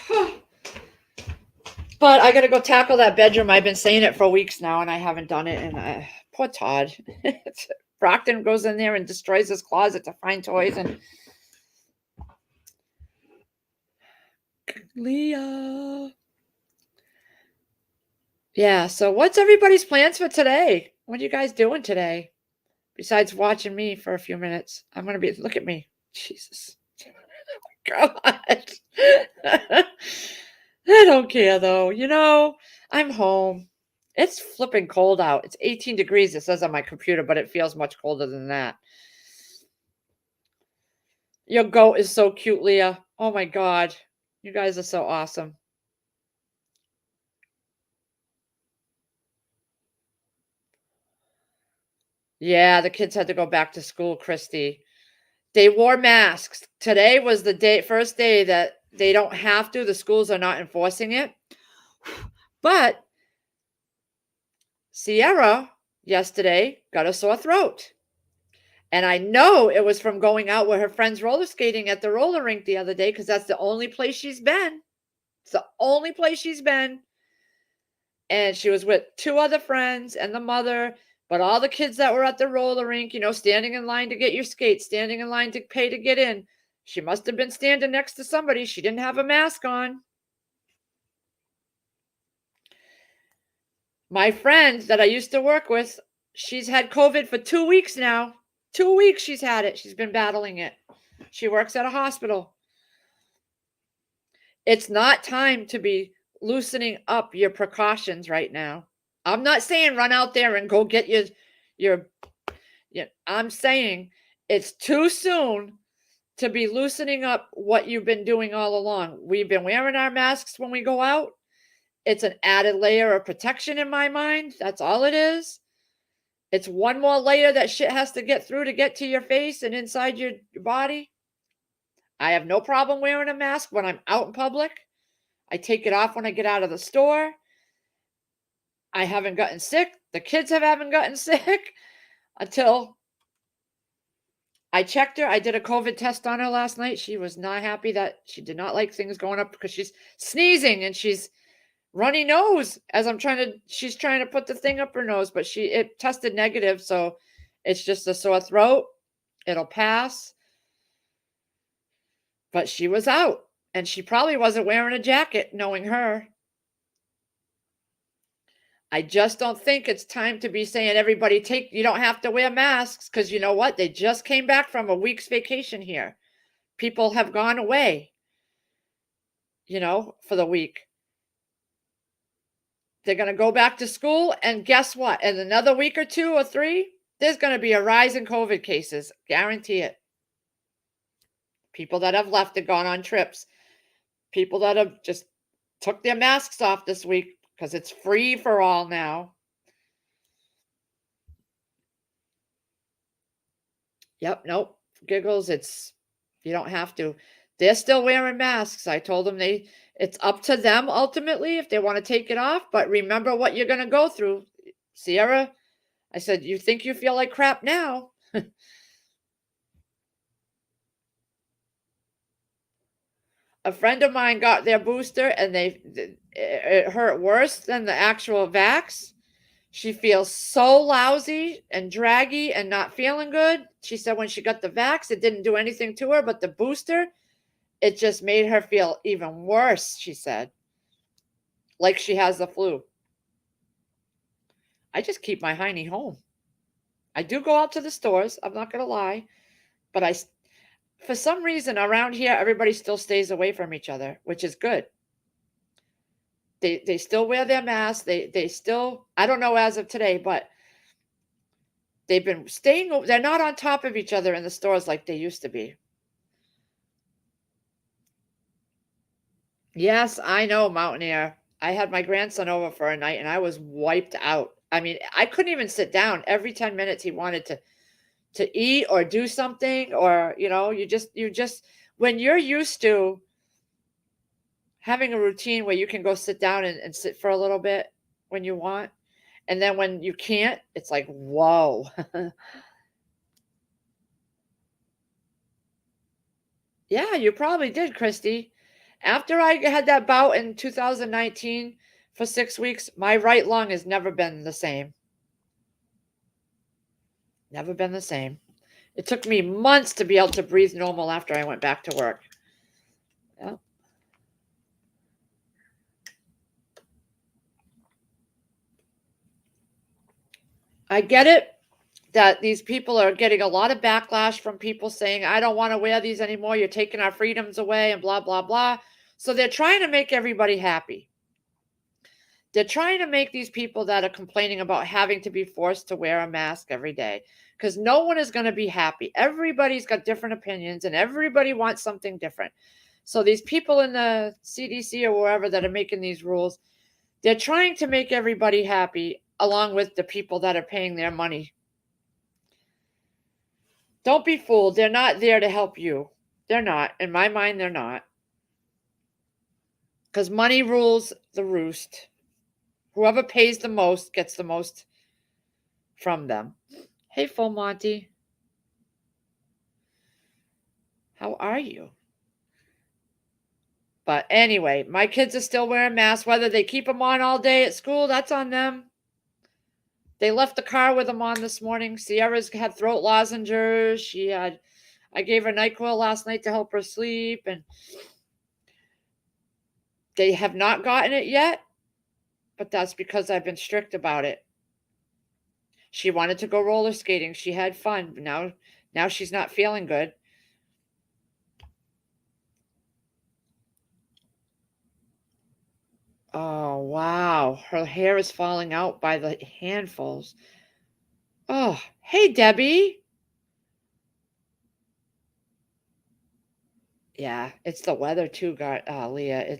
But I gotta go tackle that bedroom. I've been saying it for weeks now, and I haven't done it. And poor Todd. Brockton goes in there and destroys his closet to find toys. And Leah. Yeah. So, what's everybody's plans for today? What are you guys doing today? Besides watching me for a few minutes, I'm gonna be. Look at me, Jesus. God. I don't care though. I'm home. It's flipping cold out. It's 18 degrees, it says on my computer, but it feels much colder than that. Your goat is so cute, Leah. Oh my God. You guys are so awesome. Yeah, the kids had to go back to school, Christy. They wore masks. Today was the first day that they don't have to. The schools are not enforcing it. But Sierra yesterday got a sore throat. And I know it was from going out with her friends roller skating at the roller rink the other day because that's the only place she's been. It's the only place she's been. And she was with two other friends and the mother, but all the kids that were at the roller rink, standing in line to get your skates, standing in line to pay to get in. She must have been standing next to somebody. She didn't have a mask on. My friend that I used to work with, she's had COVID for 2 weeks now. 2 weeks she's had it. She's been battling it. She works at a hospital. It's not time to be loosening up your precautions right now. I'm not saying run out there and go get your I'm saying it's too soon to be loosening up what you've been doing all along. We've been wearing our masks when we go out. It's an added layer of protection in my mind. That's all it is. It's one more layer that shit has to get through to get to your face and inside your body. I have no problem wearing a mask when I'm out in public. I take it off when I get out of the store. I haven't gotten sick. The kids haven't gotten sick until I checked her. I did a COVID test on her last night. She was not happy that she did not like things going up because she's sneezing and she's runny nose as she's trying to put the thing up her nose, but it tested negative, so it's just a sore throat. It'll pass. But she was out, and she probably wasn't wearing a jacket, knowing her. I just don't think it's time to be saying everybody you don't have to wear masks, because you know what? They just came back from a week's vacation here. People have gone away, for the week. They're going to go back to school, and guess what? In another week or 2 or 3, there's going to be a rise in COVID cases. Guarantee it. People that have left and gone on trips. People that have just took their masks off this week because it's free for all now. Yep, nope. Giggles, you don't have to. They're still wearing masks. I told them it's up to them ultimately if they want to take it off, but remember what you're going to go through. Sierra, I said, you think you feel like crap now? A friend of mine got their booster and it hurt worse than the actual vax. She feels so lousy and draggy and not feeling good. She said when she got the vax, it didn't do anything to her, but the booster, it just made her feel even worse, she said. Like she has the flu. I just keep my hiney home. I do go out to the stores, I'm not going to lie, but for some reason around here, everybody still stays away from each other, which is good. They still wear their masks. They still, I don't know as of today, but they've been they're not on top of each other in the stores like they used to be. Yes, I know, Mountaineer. I had my grandson over for a night and I was wiped out. I mean, I couldn't even sit down. Every 10 minutes he wanted to eat or do something, or you just when you're used to having a routine where you can go sit down and sit for a little bit when you want, and then when you can't, it's like, whoa. Yeah, you probably did, Christy. After I had that bout in 2019 for 6 weeks, my right lung has never been the same. Never been the same. It took me months to be able to breathe normal after I went back to work. Yeah. I get it that these people are getting a lot of backlash from people saying, I don't want to wear these anymore. You're taking our freedoms away and blah, blah, blah. So they're trying to make everybody happy. They're trying to make these people that are complaining about having to be forced to wear a mask every day, because no one is going to be happy. Everybody's got different opinions and everybody wants something different. So these people in the CDC or wherever that are making these rules, they're trying to make everybody happy along with the people that are paying their money. Don't be fooled. They're not there to help you. They're not. In my mind, they're not. Because money rules the roost. Whoever pays the most gets the most from them. Hey, Full Monty. How are you? But anyway, my kids are still wearing masks. Whether they keep them on all day at school, that's on them. They left the car with them on this morning. Sierra's had throat lozenges. I gave her NyQuil last night to help her sleep, and they have not gotten it yet, but that's because I've been strict about it. She wanted to go roller skating. She had fun. Now she's not feeling good. Oh, wow. Her hair is falling out by the handfuls. Oh, hey, Debbie. Yeah, it's the weather too, Leah.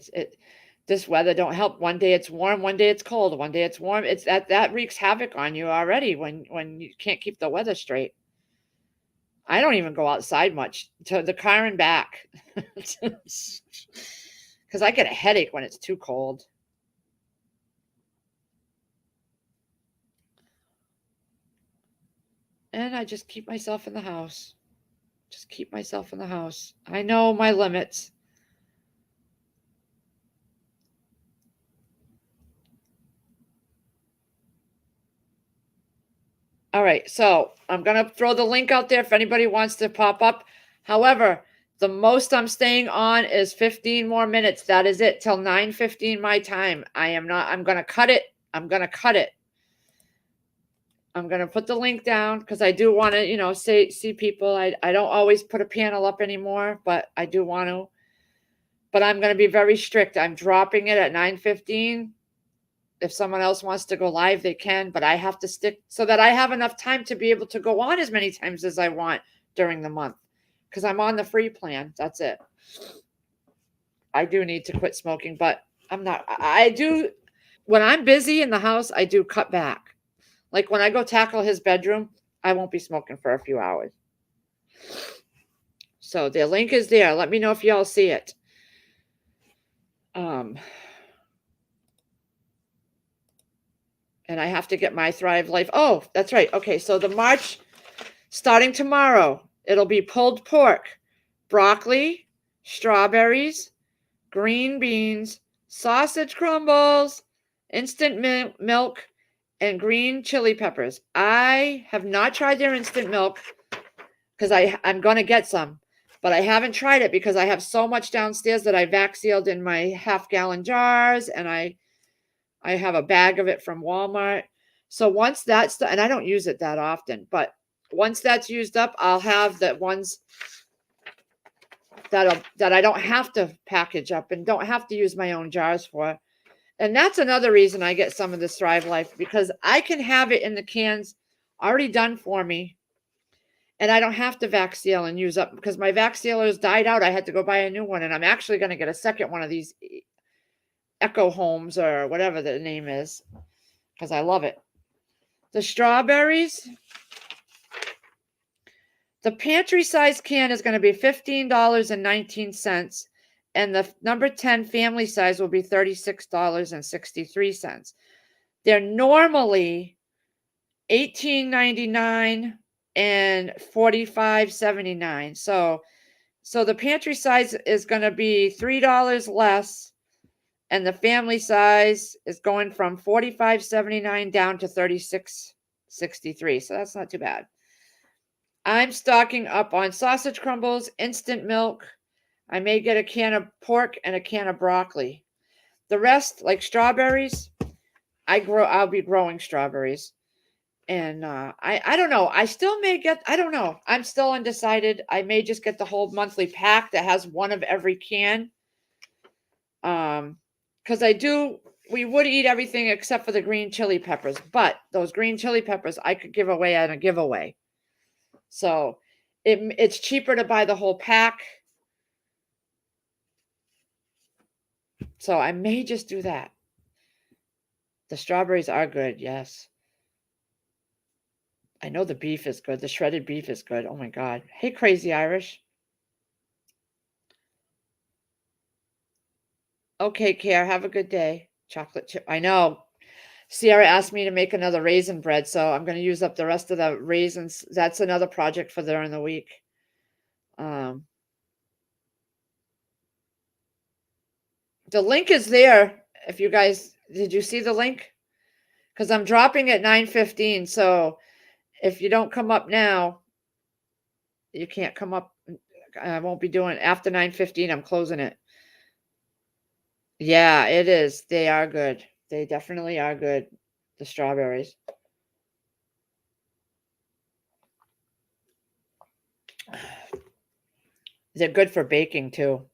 This weather don't help. One day it's warm, one day it's cold, one day it's warm. It's that wreaks havoc on you already when you can't keep the weather straight. I don't even go outside much to the car and back because I get a headache when it's too cold. And I just keep myself in the house. Just keep myself in the house. I know my limits. All right, so I'm going to throw the link out there if anybody wants to pop up. However, the most I'm staying on is 15 more minutes. That is it till 9:15 my time. I'm going to cut it. I'm going to cut it. I'm going to put the link down because I do want to, see people. I don't always put a panel up anymore, but I do want to. But I'm going to be very strict. I'm dropping it at 9:15. If someone else wants to go live, they can, but I have to stick so that I have enough time to be able to go on as many times as I want during the month because I'm on the free plan. That's it. I do need to quit smoking, but I do, when I'm busy in the house, I do cut back. Like when I go tackle his bedroom, I won't be smoking for a few hours. So the link is there. Let me know if y'all see it. And I have to get my Thrive Life. Oh, that's right. Okay, so the March, starting tomorrow, it'll be pulled pork, broccoli, strawberries, green beans, sausage crumbles, instant milk, and green chili peppers. I have not tried their instant milk because I'm going to get some, but I haven't tried it because I have so much downstairs that I vac sealed in my half-gallon jars, and I have a bag of it from Walmart. So once that's done, and I don't use it that often, but once that's used up, I'll have the ones that I don't have to package up and don't have to use my own jars for. And that's another reason I get some of this Thrive Life, because I can have it in the cans already done for me. And I don't have to vac seal and use up, because my vac sealers died out. I had to go buy a new one. And I'm actually going to get a second one of these Echo Homes or whatever the name is, because I love it. The strawberries, the pantry size can is going to be $15.19, and the number 10 family size will be $36.63. They're normally $18.99 and $45.79. So the pantry size is going to be $3 less, and the family size is going from $45.79 down to $36.63. So that's not too bad. I'm stocking up on sausage crumbles, instant milk. I may get a can of pork and a can of broccoli. The rest, like strawberries, I'll be growing strawberries. And I don't know. I still may get, I don't know. I'm still undecided. I may just get the whole monthly pack that has one of every can. Because we would eat everything except for the green chili peppers. But those green chili peppers I could give away at a giveaway. So it's cheaper to buy the whole pack. So I may just do that. The strawberries are good, yes. I know the beef is good. The shredded beef is good. Oh my God. Hey, Crazy Irish. Okay, Care. Have a good day. Chocolate chip. I know. Sierra asked me to make another raisin bread, so I'm going to use up the rest of the raisins. That's another project for during the week. The link is there. If you guys, did you see the link? Because I'm dropping at 9:15. So if you don't come up now, you can't come up. I won't be doing after 9:15. I'm closing it. Yeah, it is. They are good. They definitely are good. The strawberries. They're good for baking too.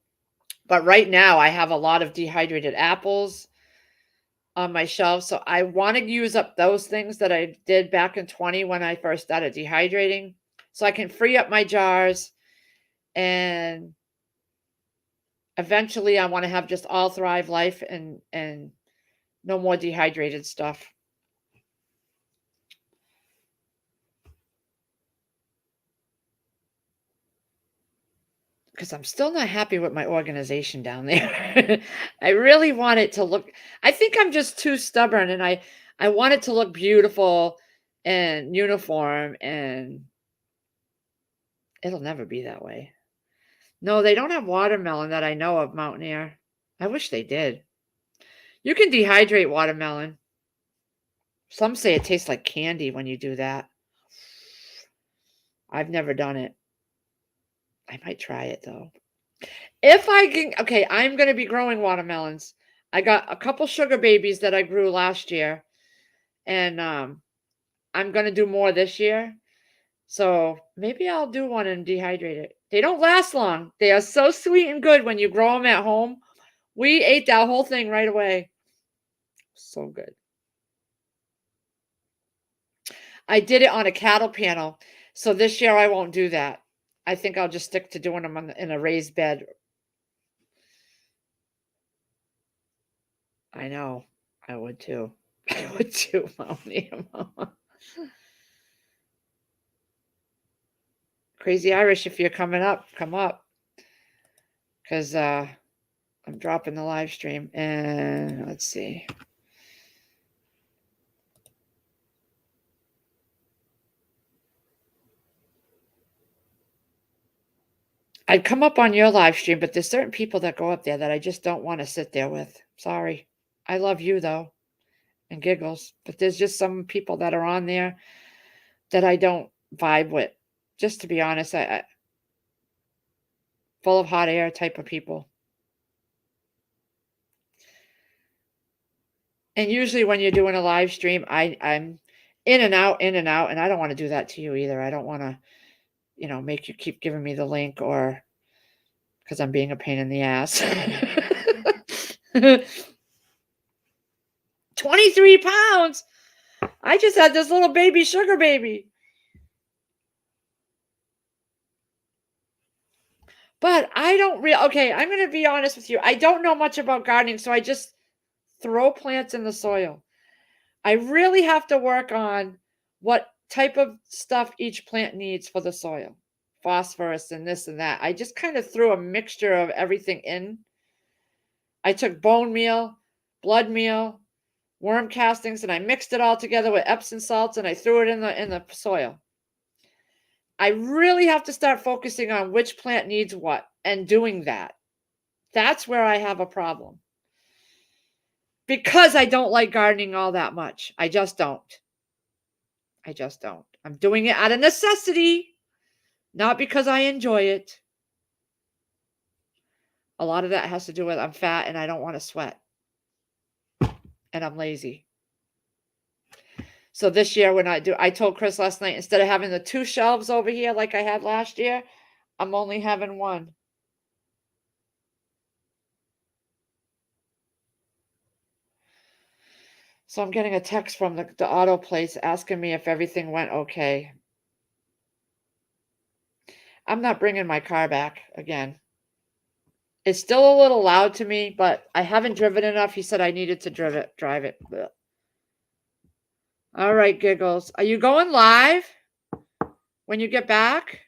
But right now I have a lot of dehydrated apples on my shelf. So I want to use up those things that I did back in 20 when I first started dehydrating. So I can free up my jars, and eventually I want to have just all Thrive Life and no more dehydrated stuff. Because I'm still not happy with my organization down there. I really want it to look, I think I'm just too stubborn, and I want it to look beautiful and uniform, and it'll never be that way. No, they don't have watermelon that I know of, Mountaineer. I wish they did. You can dehydrate watermelon. Some say it tastes like candy when you do that. I've never done it. I might try it though. If I can, okay, I'm going to be growing watermelons. I got a couple sugar babies that I grew last year, and I'm going to do more this year. So maybe I'll do one and dehydrate it. They don't last long. They are so sweet and good when you grow them at home. We ate that whole thing right away. So good. I did it on a cattle panel. So this year I won't do that. I think I'll just stick to doing them in a raised bed. I know. I would too. I would too, Mama. Crazy Irish, if you're coming up, come up. Because I'm dropping the live stream. And let's see. I'd come up on your live stream, but there's certain people that go up there that I just don't want to sit there with. Sorry. I love you, though, and Giggles. But there's just some people that are on there that I don't vibe with. Just to be honest, I full of hot air type of people. And usually when you're doing a live stream, I'm in and out, and I don't want to do that to you either. I don't want to, make you keep giving me the link or because I'm being a pain in the ass. 23 pounds. I just had this little baby sugar baby. But I don't okay, I'm going to be honest with you. I don't know much about gardening, so I just throw plants in the soil. I really have to work on what type of stuff each plant needs for the soil. Phosphorus and this and that. I just kind of threw a mixture of everything in. I took bone meal, blood meal, worm castings, and I mixed it all together with Epsom salts and I threw it in the soil. I really have to start focusing on which plant needs what and doing that. That's where I have a problem. Because I don't like gardening all that much. I just don't. I'm doing it out of necessity, not because I enjoy it. A lot of that has to do with I'm fat and I don't want to sweat. And I'm lazy. So this year I told Chris last night, instead of having the 2 shelves over here like I had last year, I'm only having 1. So I'm getting a text from the auto place asking me if everything went okay. I'm not bringing my car back again. It's still a little loud to me, but I haven't driven enough. He said I needed to drive it. Blech. All right, Giggles. Are you going live when you get back?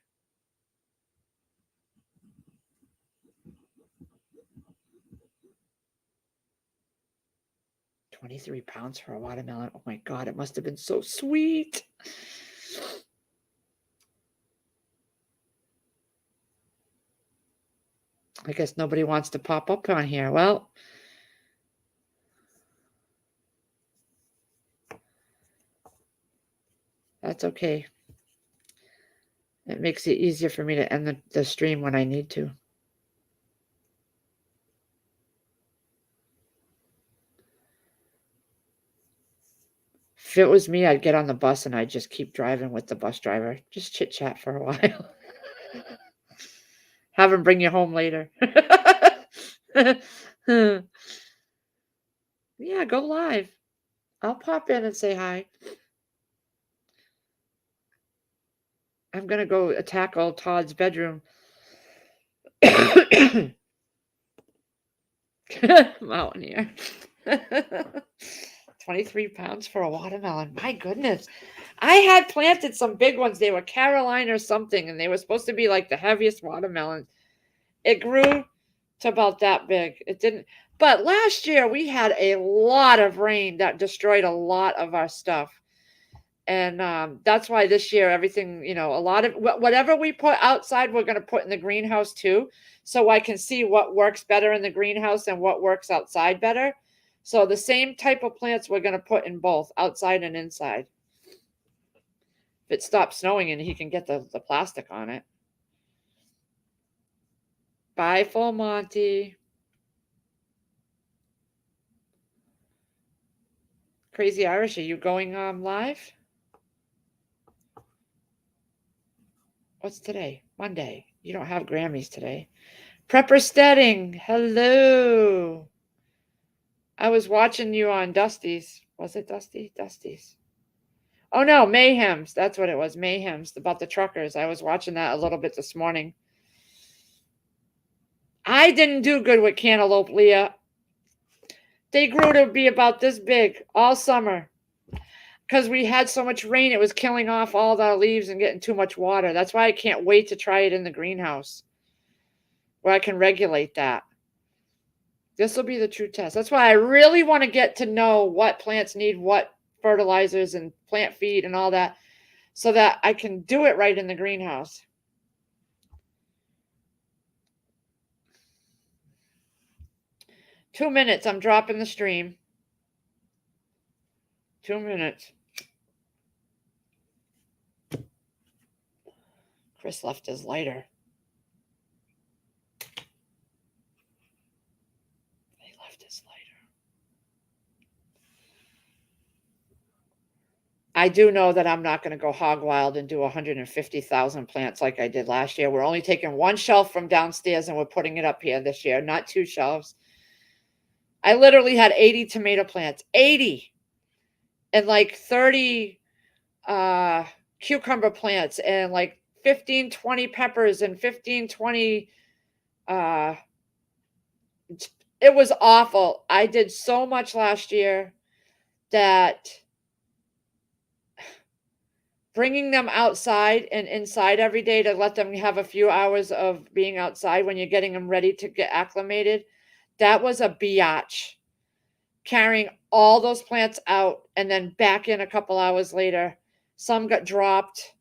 £23 for a watermelon. Oh my God, it must have been so sweet. I guess nobody wants to pop up on here. Well, that's okay. It makes it easier for me to end the stream when I need to. If it was me, I'd get on the bus and I'd just keep driving with the bus driver. Just chit chat for a while. Have him bring you home later. Yeah, go live. I'll pop in and say hi. I'm going to go attack old Todd's bedroom. Mountaineer. 23 pounds for a watermelon. My goodness. I had planted some big ones. They were Caroline or something, and they were supposed to be like the heaviest watermelon. It grew to about that big. It didn't. But last year we had a lot of rain that destroyed a lot of our stuff. And that's why this year everything, a lot of whatever we put outside, we're going to put in the greenhouse too. So I can see what works better in the greenhouse and what works outside better. So the same type of plants we're going to put in both outside and inside. if it stops snowing and he can get the plastic on it. Bye, Full Monty. Crazy Irish, are you going live? What's today? Monday. You don't have Grammys today. Prepper Stedding, hello. I was watching you on Dusty's. Was it Dusty? Dusty's. Oh no, Mayhem's. That's what it was. Mayhem's about the truckers. I was watching that a little bit this morning. I didn't do good with cantaloupe, Leah. They grew to be about this big all summer because we had so much rain. It was killing off all the leaves and getting too much water. That's why I can't wait to try it in the greenhouse where I can regulate that. This will be the true test. That's why I really want to get to know what plants need, what fertilizers and plant feed and all that, so that I can do it right in the greenhouse. Two minutes. I'm dropping the stream. 2 minutes. Chris left his lighter. He left his lighter. I do know that I'm not going to go hog wild and do 150,000 plants like I did last year. We're only taking one shelf from downstairs and we're putting it up here this year, not 2 shelves. I literally had 80 tomato plants, 80, and like 30 cucumber plants, and like 15, 20 peppers, and 15, 20. It was awful. I did so much last year that bringing them outside and inside every day to let them have a few hours of being outside when you're getting them ready to get acclimated, that was a biatch. Carrying all those plants out and then back in a couple hours later. Some got dropped.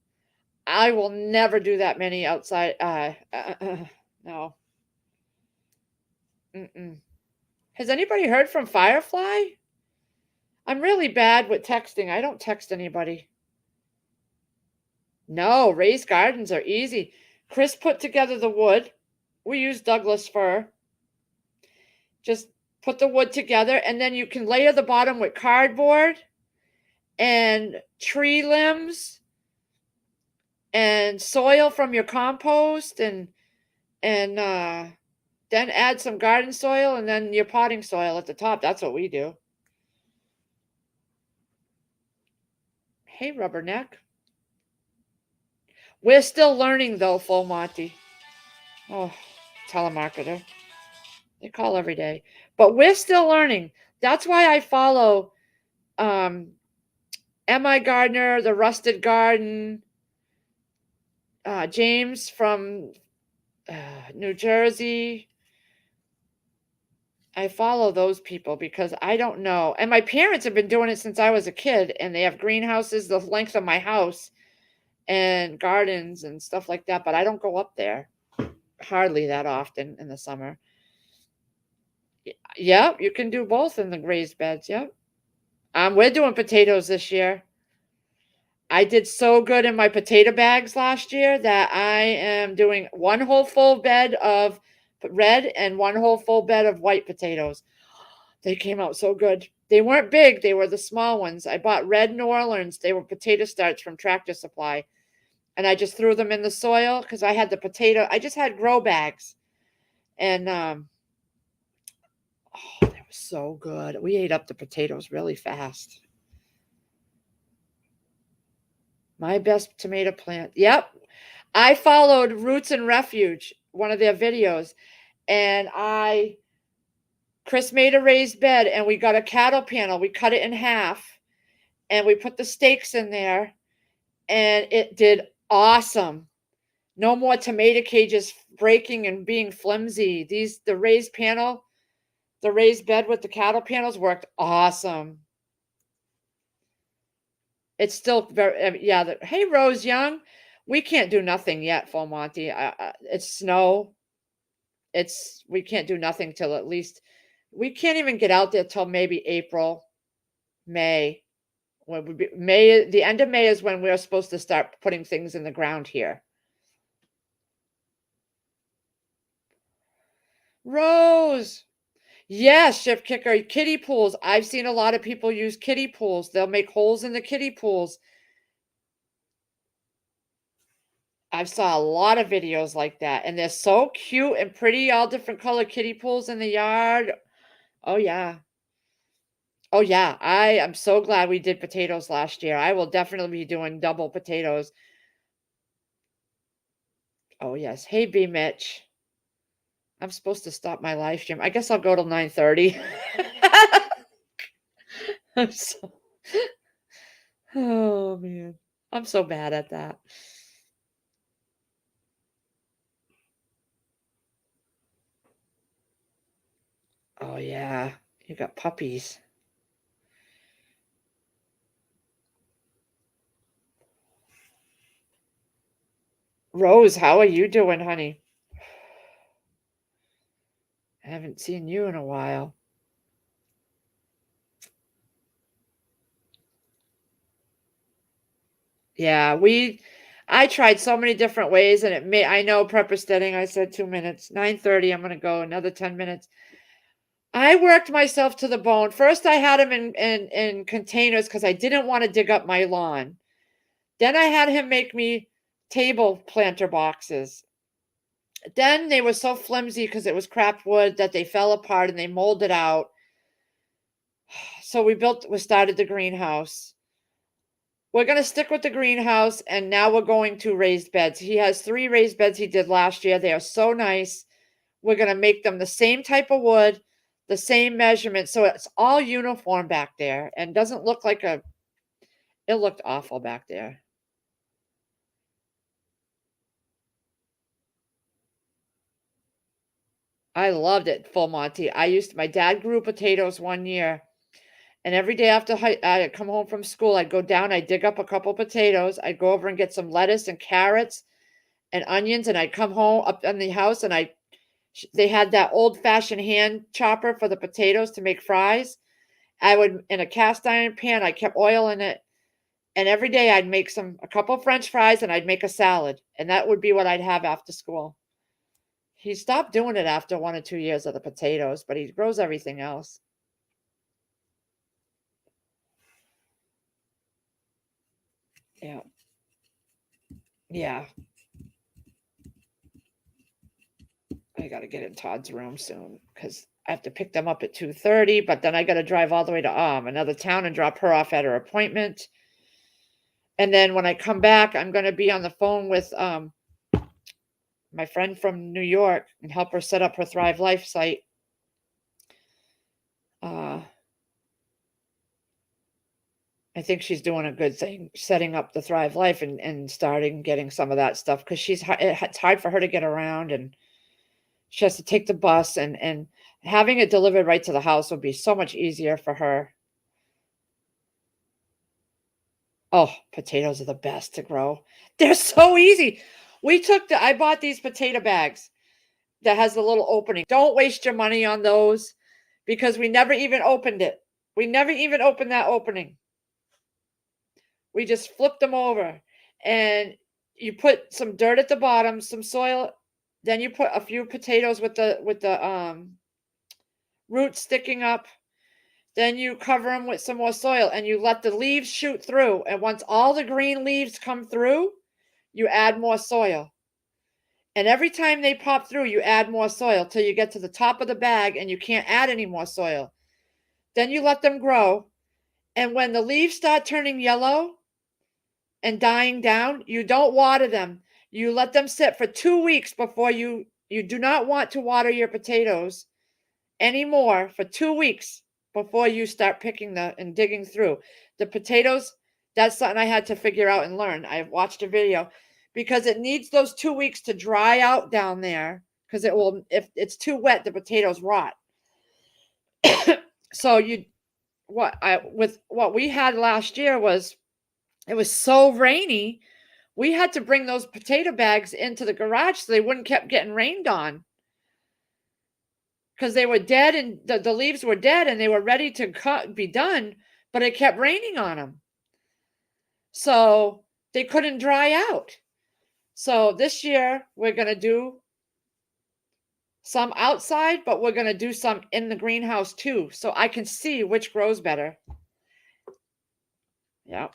I will never do that many outside. No. Has anybody heard from Firefly? I'm really bad with texting. I don't text anybody. No, raised gardens are easy. Chris put together the wood. We use Douglas fir. Just put the wood together, and then you can layer the bottom with cardboard and tree limbs and soil from your compost, and then add some garden soil and then your potting soil at the top. That's what we do. Hey, Rubberneck. We're still learning, though, Full Monty. Oh, telemarketer. They call every day. But we're still learning. That's why I follow M.I. Gardner, The Rusted Garden, James from New Jersey. I follow those people because I don't know. And my parents have been doing it since I was a kid, and they have greenhouses the length of my house and gardens and stuff like that, but I don't go up there hardly that often in the summer. Yeah, you can do both in the raised beds. Yep. We're doing potatoes this year. I did so good in my potato bags last year that I am doing 1 whole full bed of red and 1 whole full bed of white potatoes. They came out so good. They weren't big. They were the small ones. I bought red New Orleans. They were potato starts from Tractor Supply. And I just threw them in the soil because I had the potato. I just had grow bags. And they were so good. We ate up the potatoes really fast. My best tomato plant. Yep. I followed Roots and Refuge, one of their videos. And Chris made a raised bed, and we got a cattle panel. We cut it in half, and we put the stakes in there, and it did awesome. No more tomato cages breaking and being flimsy. The raised panel, the raised bed with the cattle panels worked awesome. It's still very, yeah. Hey, Rose Young, we can't do nothing yet, Full Monty. It's snow. We can't do nothing till at least, we can't even get out there till maybe April, May, What would be May? The end of May is when we're supposed to start putting things in the ground here. Rose. Yes, Chef Kicker, kiddie pools. I've seen a lot of people use kiddie pools. They'll make holes in the kiddie pools. I've saw a lot of videos like that, and they're so cute and pretty, all different color kiddie pools in the yard. Oh yeah. Oh yeah. I am so glad we did potatoes last year. I will definitely be doing double potatoes. Oh yes. Hey B Mitch. I'm supposed to stop my live stream. I guess I'll go till 9:30. I'm so Oh man. I'm so bad at that. Oh yeah. You got puppies. Rose, how are you doing, honey? I haven't seen you in a while. Yeah, I tried so many different ways and I know prepper steading, I said 2 minutes. 9:30, I'm gonna go another 10 minutes. I worked myself to the bone. First, I had him in containers because I didn't want to dig up my lawn. Then I had him make me table planter boxes. Then they were so flimsy because it was crap wood that they fell apart and they molded out. So we started the greenhouse. We're going to stick with the greenhouse, and now we're going to raised beds. He has 3 raised beds he did last year. They are so nice. We're going to make them the same type of wood, the same measurement, so it's all uniform back there and doesn't look like it looked awful back there. I loved it, Full Monty. My dad grew potatoes one year, and every day after I'd come home from school, I'd go down, I'd dig up a couple potatoes, I'd go over and get some lettuce and carrots and onions, and I'd come home up in the house, and they had that old-fashioned hand chopper for the potatoes to make fries. I would, in a cast iron pan, I kept oil in it, and every day I'd make a couple French fries, and I'd make a salad, and that would be what I'd have after school. He stopped doing it after 1 or 2 years of the potatoes, but he grows everything else. Yeah. Yeah. I gotta get in Todd's room soon because I have to pick them up at 2:30, but then I gotta drive all the way to another town and drop her off at her appointment. And then when I come back, I'm gonna be on the phone with my friend from New York and help her set up her Thrive Life site. I think she's doing a good thing setting up the Thrive Life and starting getting some of that stuff because it's hard for her to get around, and she has to take the bus, and having it delivered right to the house would be so much easier for her. Oh, potatoes are the best to grow. They're so easy. I bought these potato bags that has a little opening. Don't waste your money on those because we never even opened it. We never even opened that opening. We just flipped them over, and you put some dirt at the bottom, some soil, then you put a few potatoes with the roots sticking up. Then you cover them with some more soil and you let the leaves shoot through. And once all the green leaves come through, you add more soil. And every time they pop through, you add more soil till you get to the top of the bag and you can't add any more soil. Then you let them grow. And when the leaves start turning yellow and dying down, you don't water them. You let them sit for 2 weeks before you do not want to water your potatoes anymore for 2 weeks before you start picking and digging through. The potatoes, that's something I had to figure out and learn. I watched a video because it needs those 2 weeks to dry out down there because if it's too wet, the potatoes rot. So what we had last year was it was so rainy, we had to bring those potato bags into the garage so they wouldn't keep getting rained on. Because they were dead and the leaves were dead and they were ready to be done, but it kept raining on them. So they couldn't dry out. So this year we're going to do some outside, but we're going to do some in the greenhouse too. So I can see which grows better. Yeah.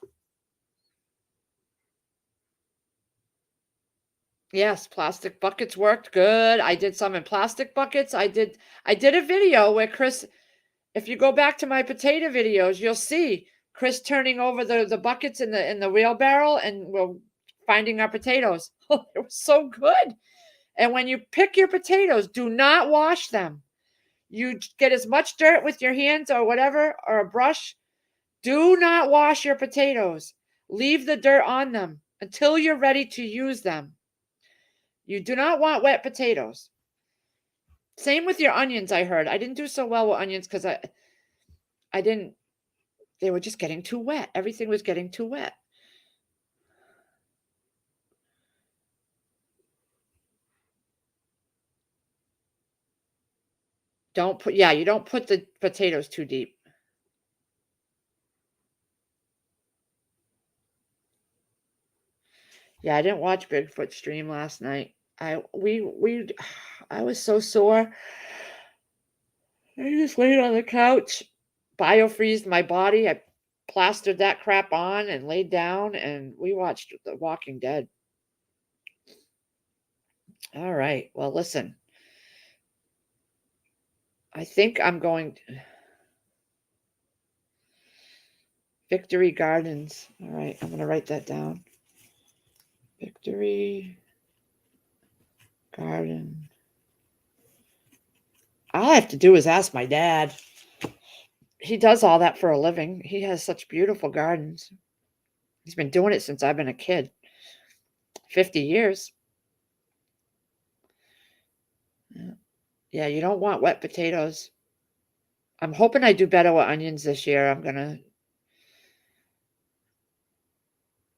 Yes, plastic buckets worked good. I did some in plastic buckets. I did a video where Chris, if you go back to my potato videos, you'll see Chris turning over the buckets in the wheelbarrow and we're finding our potatoes. Oh, it was so good. And when you pick your potatoes, do not wash them. You get as much dirt with your hands or whatever or a brush. Do not wash your potatoes. Leave the dirt on them until you're ready to use them. You do not want wet potatoes. Same with your onions, I heard. I didn't do so well with onions because I didn't, they were just getting too wet. Everything was getting too wet. You don't put the potatoes too deep. Yeah, I didn't watch Bigfoot stream last night. I was so sore. I just laid on the couch, biofreezed my body. I plastered that crap on and laid down, and we watched The Walking Dead. All right. Well, listen, I think I'm going Victory Gardens. All right, I'm going to write that down. Victory Garden. All I have to do is ask my dad. He does all that for a living. He has such beautiful gardens. He's been doing it since I've been a kid. 50 years. Yeah, you don't want wet potatoes. I'm hoping I do better with onions this year. I'm going to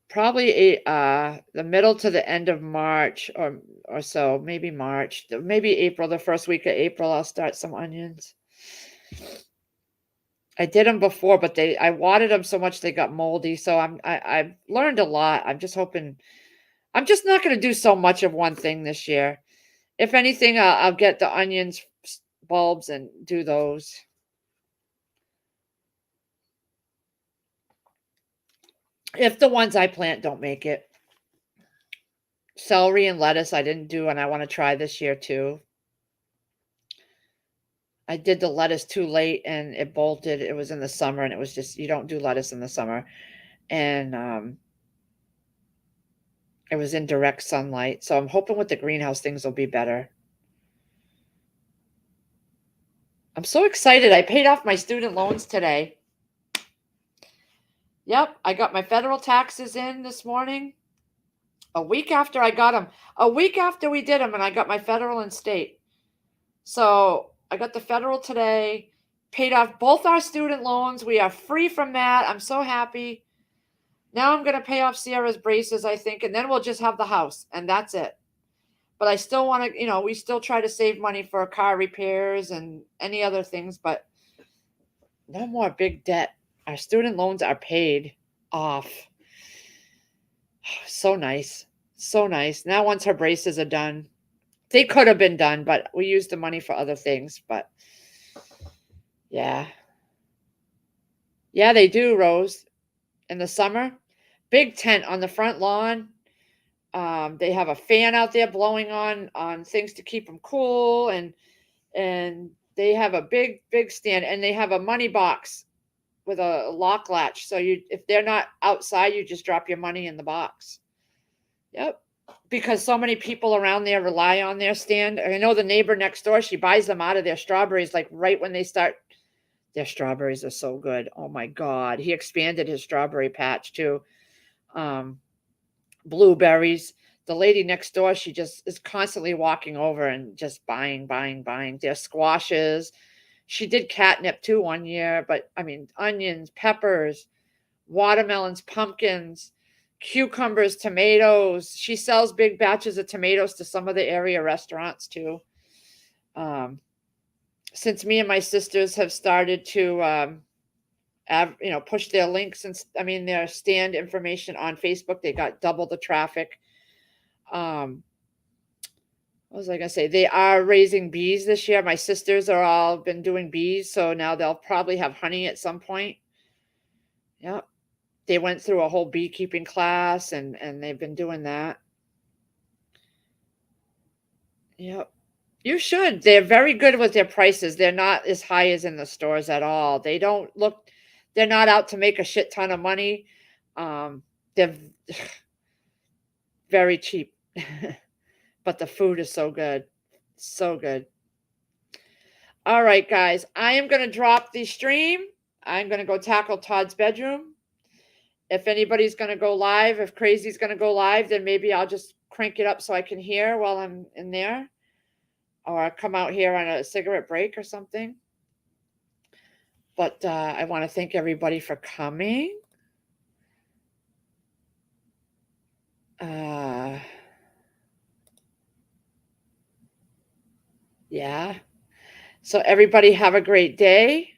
probably the middle to the end of March or so, maybe March, maybe April, the first week of April, I'll start some onions. I did them before, but I watered them so much they got moldy. So I've learned a lot. I'm just hoping. I'm just not going to do so much of one thing this year. If anything, I'll get the onions bulbs and do those. If the ones I plant don't make it. Celery and lettuce I didn't do, and I want to try this year too. I did the lettuce too late and it bolted. It was in the summer and it was just, you don't do lettuce in the summer. And it was in direct sunlight. So I'm hoping with the greenhouse things will be better. I'm so excited. I paid off my student loans today. Yep, I got my federal taxes in this morning. A week after I got them. A week after we did them, and I got my federal and state. So I got the federal today, paid off both our student loans. We are free from that. I'm so happy. Now I'm going to pay off Sierra's braces, I think, and then we'll just have the house, and that's it. But I still want to, we still try to save money for car repairs and any other things, but no more big debt. Our student loans are paid off. So nice. So nice. Now, once her braces are done, they could have been done, but we used the money for other things. But yeah. Yeah, they do, Rose. In the summer, big tent on the front lawn. They have a fan out there blowing on things to keep them cool, and they have a big stand, and they have a money box with a lock latch. So if they're not outside, you just drop your money in the box. Yep. Because so many people around there rely on their stand. I know the neighbor next door, she buys them out of their strawberries like right when they start. Their strawberries are so good. Oh my God. He expanded his strawberry patch too. Blueberries. The lady next door, she just is constantly walking over and just buying. Their squashes. She did catnip too one year, but I mean, onions, peppers, watermelons, pumpkins, cucumbers, tomatoes. She sells big batches of tomatoes to some of the area restaurants too. Since me and my sisters have started to push their links and their stand information on Facebook. They got double the traffic. What was I gonna say? They are raising bees this year. My sisters are all been doing bees, so now they'll probably have honey at some point. Yep. They went through a whole beekeeping class and they've been doing that. Yep. You should. They're very good with their prices. They're not as high as in the stores at all. They're not out to make a shit ton of money. They're very cheap. But the food is so good. So good. All right, guys. I am going to drop the stream. I'm going to go tackle Todd's bedroom. If anybody's going to go live, if Crazy's going to go live, then maybe I'll just crank it up so I can hear while I'm in there. Or I'll come out here on a cigarette break or something. But I want to thank everybody for coming. Yeah. So everybody have a great day.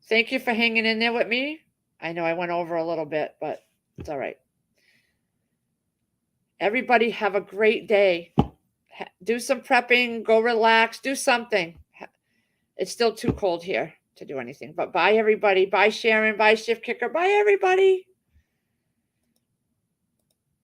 Thank you for hanging in there with me. I know I went over a little bit, but it's all right. Everybody have a great day. Do some prepping, go relax, do something. It's still too cold here to do anything. But bye, everybody. Bye, Sharon. Bye, Shift Kicker. Bye, everybody.